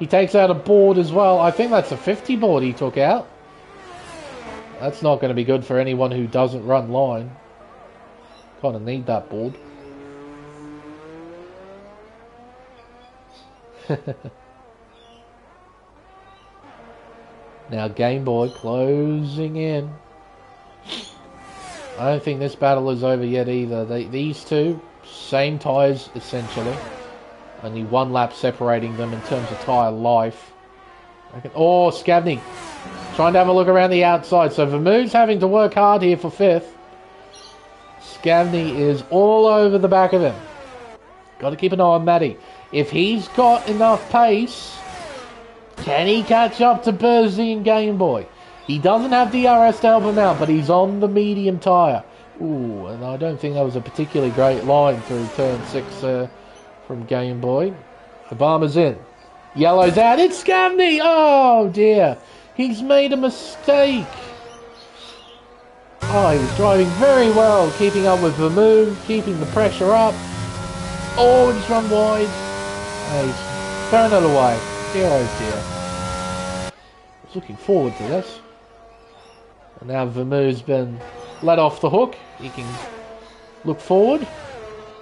[SPEAKER 1] he takes out a board as well. I think that's a 50 board he took out. That's not going to be good for anyone who doesn't run line. Kind of need that board. Now Game Boy closing in. I don't think this battle is over yet either. These two, same tyres essentially. Only one lap separating them in terms of tyre life. Oh, Scavney trying to have a look around the outside. So Vermouth's having to work hard here for 5th. Scavney is all over the back of him. Got to keep an eye on Matty. If he's got enough pace, can he catch up to Bersie and Game Boy? He doesn't have DRS to help him out, but he's on the medium tyre. Ooh, and I don't think that was a particularly great line through turn 6 from Game Boy. The Obama's in. Yellow's out. It's Scavney! Oh dear. He's made a mistake. Oh, he was driving very well, keeping up with the move, keeping the pressure up. Oh, he's run wide. Oh, he's thrown it away. Dear oh dear. I was looking forward to this. And now Vermouth's been let off the hook. He can look forward.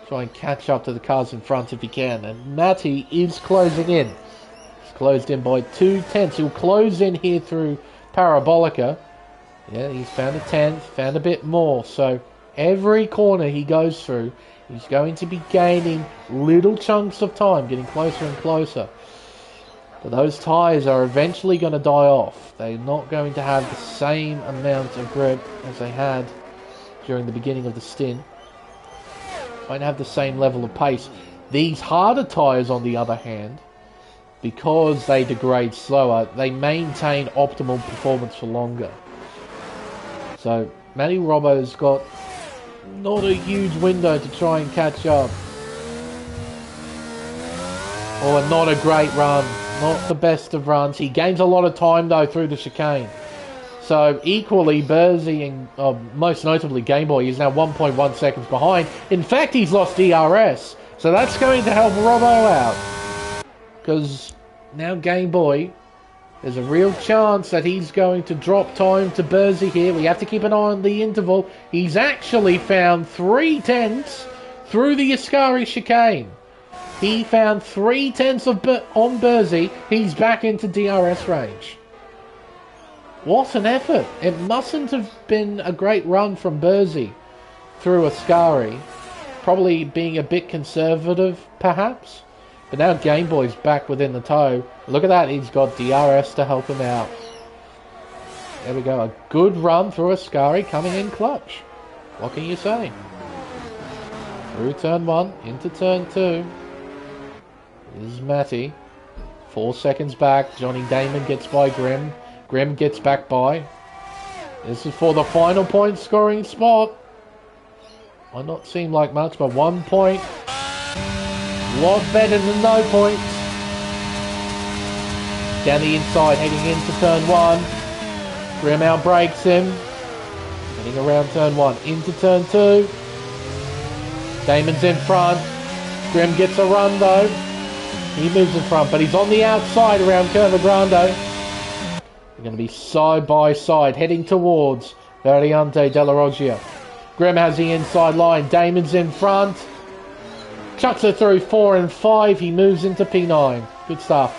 [SPEAKER 1] Try and catch up to the cars in front if he can. And Matty is closing in. He's closed in by 2 tenths. He'll close in here through Parabolica. Yeah, he's found a 10th, found a bit more. So every corner he goes through, he's going to be gaining little chunks of time, getting closer and closer. But those tyres are eventually going to die off. They're not going to have the same amount of grip as they had during the beginning of the stint. Won't have the same level of pace. These harder tyres, on the other hand, because they degrade slower, they maintain optimal performance for longer. So Matty Robbo's got not a huge window to try and catch up. Or not a great run. Not the best of runs. He gains a lot of time though through the chicane. So equally, Bersie and most notably Game Boy is now 1.1 seconds behind. In fact, he's lost DRS. So that's going to help Robbo out. because now Game Boy, there's a real chance that he's going to drop time to Burzy here. We have to keep an eye on the interval. He's actually found 3/10 through the Ascari chicane. He found 3/10 on Burzy. He's back into DRS range. What an effort. It mustn't have been a great run from Burzy through Ascari. Probably being a bit conservative, perhaps. But now Game Boy's back within the tow. Look at that, he's got DRS to help him out. There we go, a good run through Ascari coming in clutch. What can you say? Through turn 1, into turn 2. This is Matty. 4 seconds back, Johnny Damon gets by Grim. Grim gets back by. This is for the final point scoring spot. Might not seem like much, but 1 point. A lot better than no points. Down the inside, heading into turn 1. Grim outbrakes him. Heading around turn 1, into turn 2. Damon's in front. Grim gets a run though. He moves in front, but he's on the outside around Curva Grande. They're going to be side by side, heading towards Variante della Roggia. Grim has the inside line. Damon's in front. Chucks it through 4 and 5. He moves into P9. Good stuff.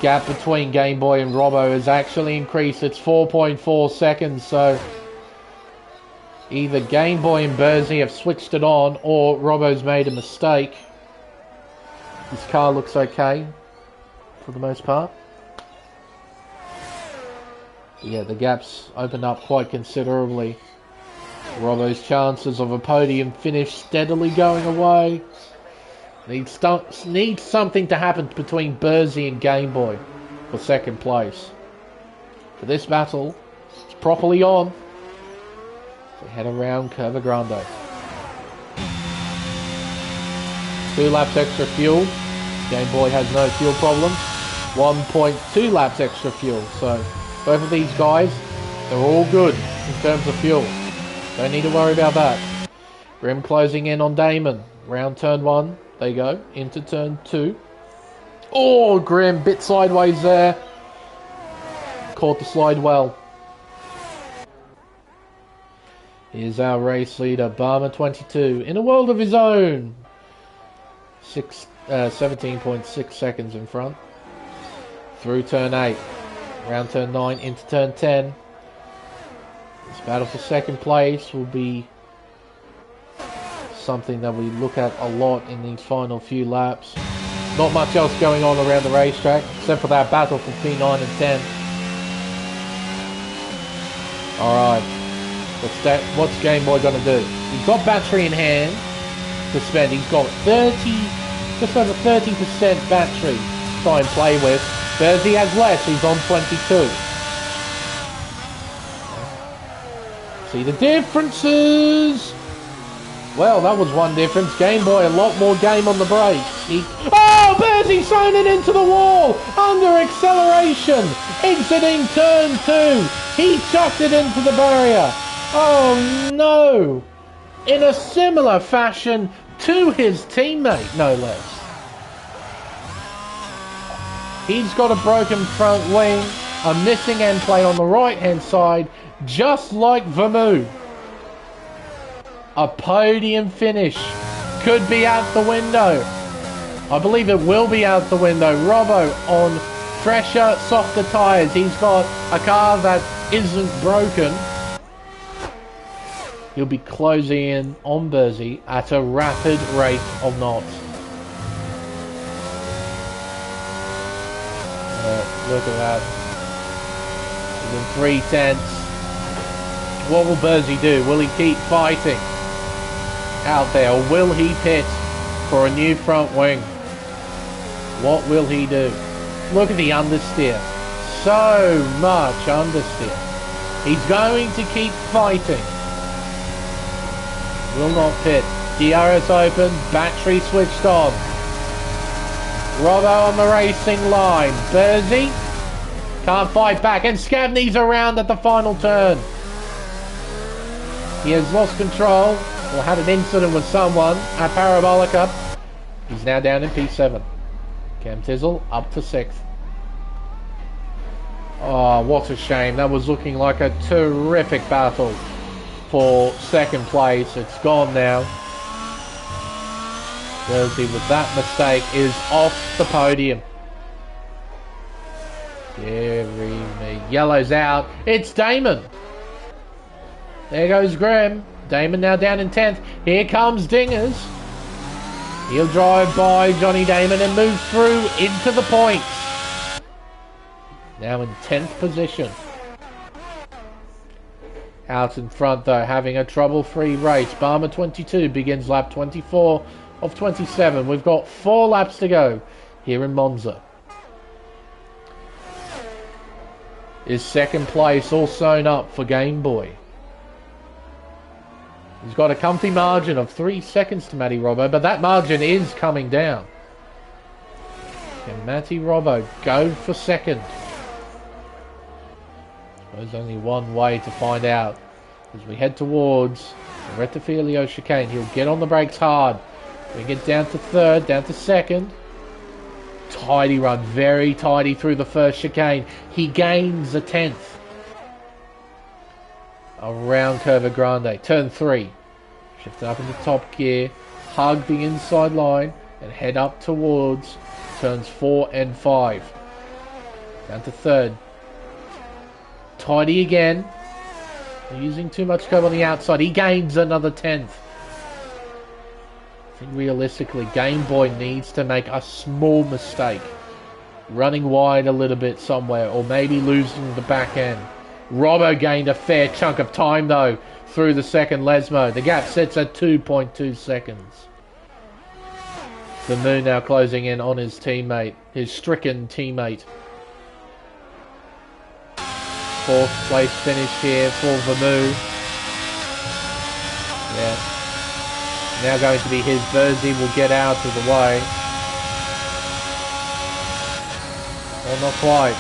[SPEAKER 1] Gap between Game Boy and Robbo has actually increased. It's 4.4 seconds. So either Game Boy and Burzy have switched it on or Robbo's made a mistake. His car looks okay for the most part. Yeah, the gaps opened up quite considerably. Robbo's chances of a podium finish steadily going away. Needs something to happen between Burzy and Game Boy for second place. For this battle, it's properly on. We head around Curva Grande. 2 laps extra fuel. Game Boy has no fuel problems. 1.2 laps extra fuel. So both of these guys, they're all good in terms of fuel. Don't need to worry about that. Grim closing in on Damon. Round turn 1. There you go. Into turn 2. Oh, Grim bit sideways there. Caught the slide well. Here's our race leader, Barmer 22, in a world of his own. 17.6 seconds in front. Through turn 8. Round turn 9 into turn 10. This battle for second place will be something that we look at a lot in these final few laps. Not much else going on around the racetrack except for that battle for P9 and 10. Alright, what's Game Boy gonna do? He's got battery in hand to spend. He's got just over 30% battery to try and play with. Burzy has less, he's on 22. See the differences? Well, that was one difference. Game Boy, a lot more game on the brakes. Oh, Burzy thrown it into the wall! Under acceleration! Exiting turn 2! He chucked it into the barrier! Oh no! In a similar fashion to his teammate, no less. He's got a broken front wing, a missing end plate on the right hand side, just like Vermouth. A podium finish could be out the window. I believe it will be out the window. Robbo on fresher, softer tyres. He's got a car that isn't broken. He'll be closing in on Burzy at a rapid rate of knots. Look at that. Within 3/10. What will Burzy do? Will he keep fighting out there, or will he pit for a new front wing? What will he do? Look at the understeer. So much understeer. He's going to keep fighting. Will not pit. DRS open. Battery switched on. Robbo on the racing line. Burzy can't fight back, and Scavney's around at the final turn. He has lost control. or had an incident with someone at Parabolica. He's now down in P7. Cam Tizzle up to 6th. Oh, what a shame. That was looking like a terrific battle for second place. It's gone now. Jersey with that mistake is off the podium. Deary me. Yellow's out. It's Damon. There goes Graham. Damon now down in 10th. Here comes Dingers. He'll drive by Johnny Damon and move through into the points. Now in 10th position. Out in front though, having a trouble-free race. Barmer 22 begins lap 24 of 27. We've got 4 laps to go here in Monza. Is second place all sewn up for Game Boy? He's got a comfy margin of 3 seconds to Matty Robbo, but that margin is coming down. Can Matty Robbo go for second? There's only one way to find out. As we head towards the Rettifilio chicane, he'll get on the brakes hard. We get down to third, down to second. Tidy run, very tidy through the first chicane. He gains a 10th. Around Curva Grande, turn 3. Shift up into top gear, hug the inside line, and head up towards turns 4 and 5. Down to third. Tidy again. Using too much curve on the outside. He gains another 10th. I think realistically, Game Boy needs to make a small mistake. Running wide a little bit somewhere, or maybe losing the back end. Robbo gained a fair chunk of time though through the second Lesmo. The gap sits at 2.2 seconds. The Moon now closing in on his teammate, his stricken teammate. 4th place finish here for Vermoo. Yeah. Now going to be his Verzi will get out of the way. Well, not quite.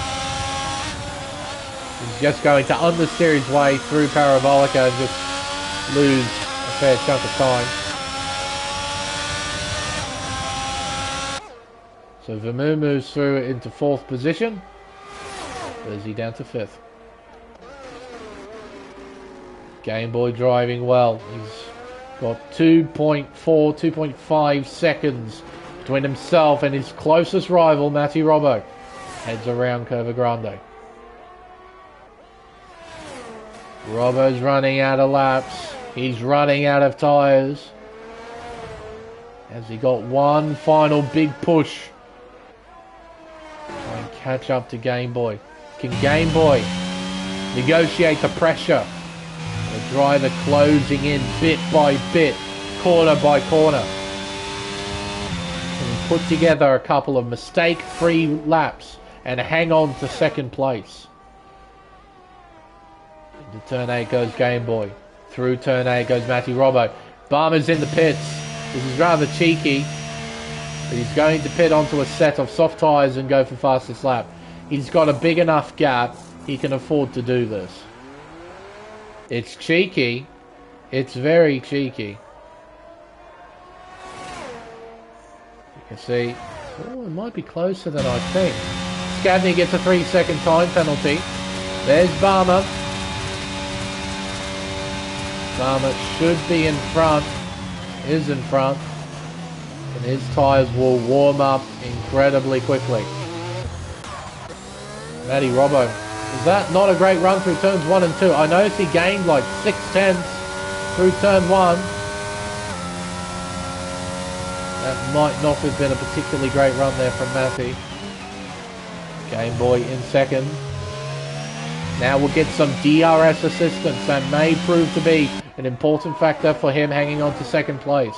[SPEAKER 1] He's just going to understeer his way through Parabolica and just lose a fair chunk of time. So Vermoo moves through into 4th position. Verzi down to 5th. Game Boy driving well. He's got 2.4, 2.5 seconds between himself and his closest rival, Matty Robbo. Heads around Curva Grande. Robbo's running out of laps. He's running out of tyres. Has he got one final big push? Try and catch up to Game Boy. Can Game Boy negotiate the pressure? The driver closing in bit by bit, corner by corner. And put together a couple of mistake-free laps and hang on to second place. Into turn 8 goes Game Boy. Through turn 8 goes Matty Robbo. Barmer's in the pits. This is rather cheeky, but he's going to pit onto a set of soft tyres and go for fastest lap. He's got a big enough gap, he can afford to do this. It's cheeky. It's very cheeky. You can see, oh, it might be closer than I think. Skadney gets a 3-second time penalty. There's Barmer. Barmer should be in front. Is in front. And his tyres will warm up incredibly quickly. Matty Robbo. Is that not a great run through turns 1 and 2? I noticed he gained like 6/10 through turn 1. That might not have been a particularly great run there from Matty. Game Boy in second. Now we'll get some DRS assistance. That may prove to be an important factor for him hanging on to second place.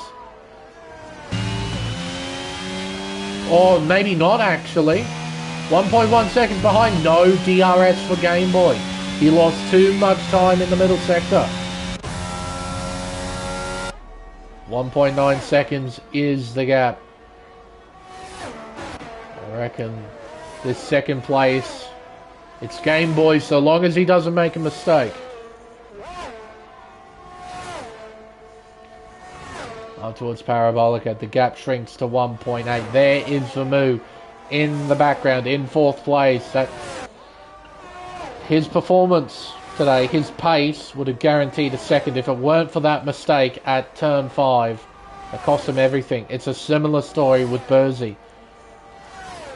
[SPEAKER 1] Or maybe not actually. 1.1 seconds behind. No DRS for Game Boy. He lost too much time in the middle sector. 1.9 seconds is the gap. I reckon this second place, it's Game Boy so long as he doesn't make a mistake. up towards Parabolica. The gap shrinks to 1.8. There is Vermoo in the background in 4th place. That his performance today, his pace would have guaranteed a second if it weren't for that mistake at turn 5. It cost him everything. It's a similar story with Bursey.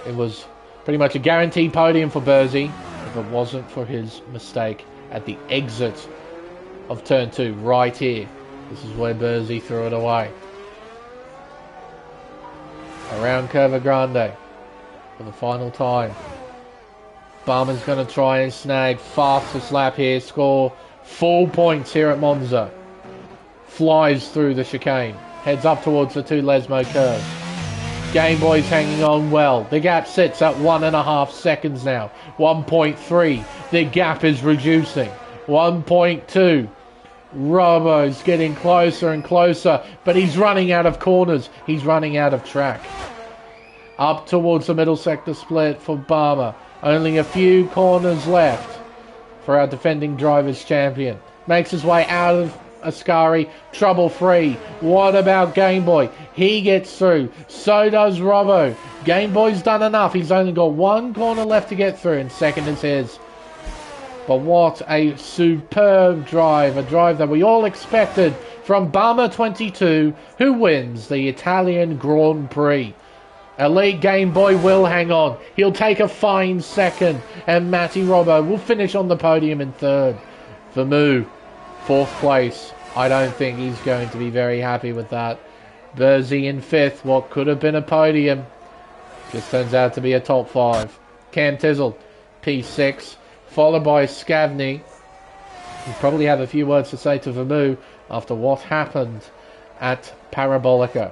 [SPEAKER 1] It was pretty much a guaranteed podium for Bursey if it wasn't for his mistake at the exit of turn 2 right here. This is where Bursey threw it away. Around Curva Grande for the final time. Barman's going to try and snag fastest lap here, score full points here at Monza. Flies through the chicane, heads up towards the 2 Lesmo curves. Game Boy's hanging on well. The gap sits at 1.5 seconds now. 1.3. The gap is reducing. 1.2. Robo's getting closer and closer, but he's running out of corners. He's running out of track. Up towards the middle sector split for Barmer. Only a few corners left for our defending drivers champion. Makes his way out of Ascari, trouble free. What about Game Boy? He gets through. So does Robbo. Game Boy's done enough. He's only got 1 corner left to get through, and second is his. But what a superb drive. A drive that we all expected from Barmer 22, who wins the Italian Grand Prix. Elite Game Boy will hang on. He'll take a fine second. And Matty Robbo will finish on the podium in 3rd. Vermoo, 4th place. I don't think he's going to be very happy with that. Bursey in 5th. What could have been a podium just turns out to be a top 5. Cam Tizzle, P6. Followed by Scavney. He'll probably have a few words to say to Vermoo after what happened at Parabolica.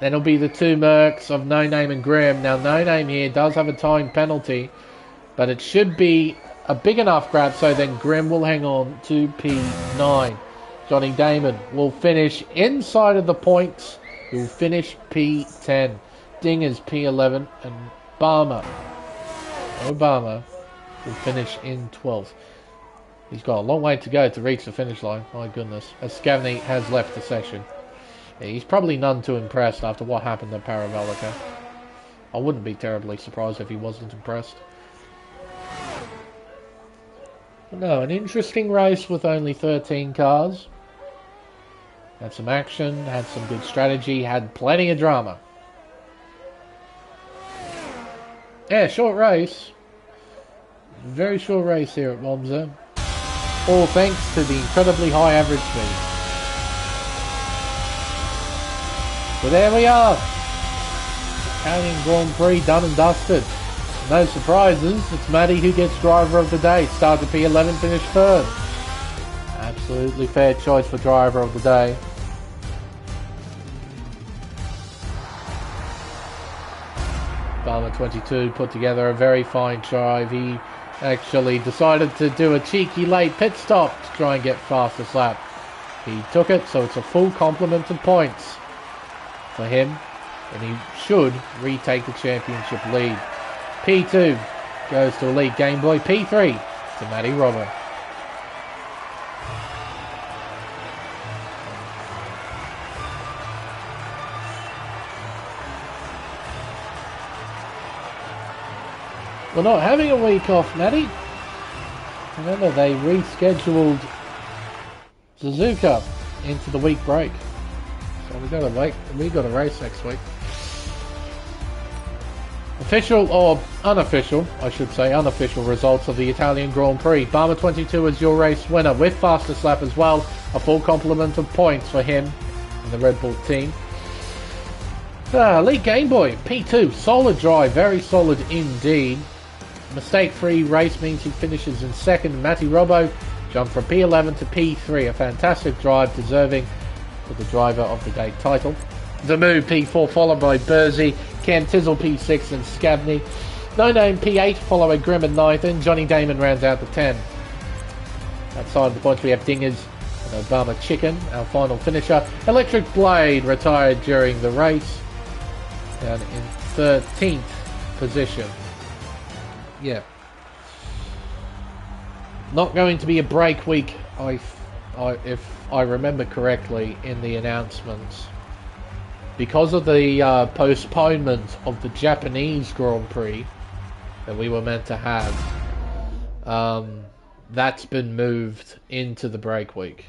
[SPEAKER 1] Then it'll be the 2 Mercs of No Name and Grimm. Now, No Name here does have a time penalty, but it should be a big enough grab, so then Grimm will hang on to P9. Johnny Damon will finish inside of the points. He'll finish P10. Dingers P11, and Obama will finish in 12th. He's got a long way to go to reach the finish line. My goodness. As Scavney has left the session. He's probably none too impressed after what happened at Parabolica. I wouldn't be terribly surprised if he wasn't impressed. But no, an interesting race with only 13 cars. Had some action, had some good strategy, had plenty of drama. Yeah, short race. Very short race here at Monza. All thanks to the incredibly high average speed. But there we are. Italian Grand Prix done and dusted. No surprises. It's Matty who gets driver of the day. Started P11, finished 3rd. Absolutely fair choice for driver of the day. Barmer 22 put together a very fine drive. He actually decided to do a cheeky late pit stop to try and get fastest lap. He took it, so it's a full complement of points for him, and he should retake the championship lead. P2 goes to Elite Game Boy. P3 to Matty Robbo. We're not having a week off, Matty. Remember, they rescheduled Suzuka into the week break. So we got a race next week. Official or unofficial, I should say, unofficial results of the Italian Grand Prix. Barmer 22 is your race winner with fastest lap as well. A full complement of points for him and the Red Bull team. Elite Game Boy, P2, solid drive, very solid indeed. Mistake-free race means he finishes in 2nd. Matty Robbo jumped from P11 to P3, a fantastic drive, deserving for the driver of the day title. Vermoo P4, followed by Bursey, Cam Tizzle P6 and Scavney. No Name P8, followed by Grimm and 9th, and Johnny Damon rounds out the 10. Outside of the points we have Dingers and Obama Chicken, our final finisher. Electric Blade retired during the race, down in 13th position. Yeah. Not going to be a break week, I if I remember correctly in the announcements, because of the postponement of the Japanese Grand Prix that we were meant to have, that's been moved into the break week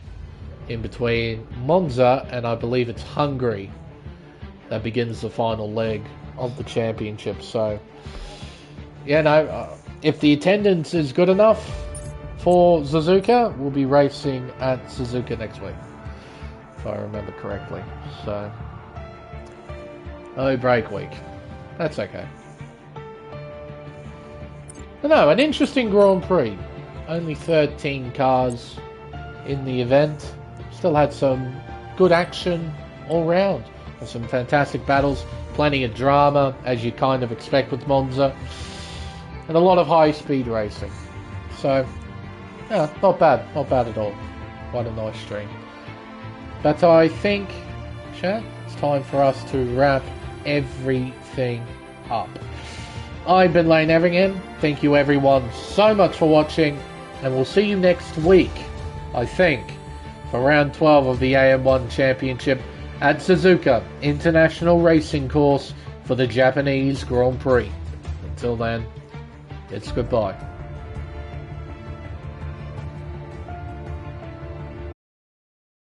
[SPEAKER 1] in between Monza and I believe it's Hungary that begins the final leg of the championship. So, yeah, no, if the attendance is good enough for Suzuka, we'll be racing at Suzuka next week, if I remember correctly. So, no break week. That's okay. But no, an interesting Grand Prix. Only 13 cars in the event. Still had some good action all round. And some fantastic battles. Plenty of drama, as you kind of expect with Monza. And a lot of high-speed racing. So, yeah, not bad. Not bad at all. Quite a nice stream. But I think, chat, it's time for us to wrap everything up. I've been Lane Everingham. Thank you everyone so much for watching. And we'll see you next week, I think, for round 12 of the AM1 Championship at Suzuka International Racing Course for the Japanese Grand Prix. Until then, it's goodbye.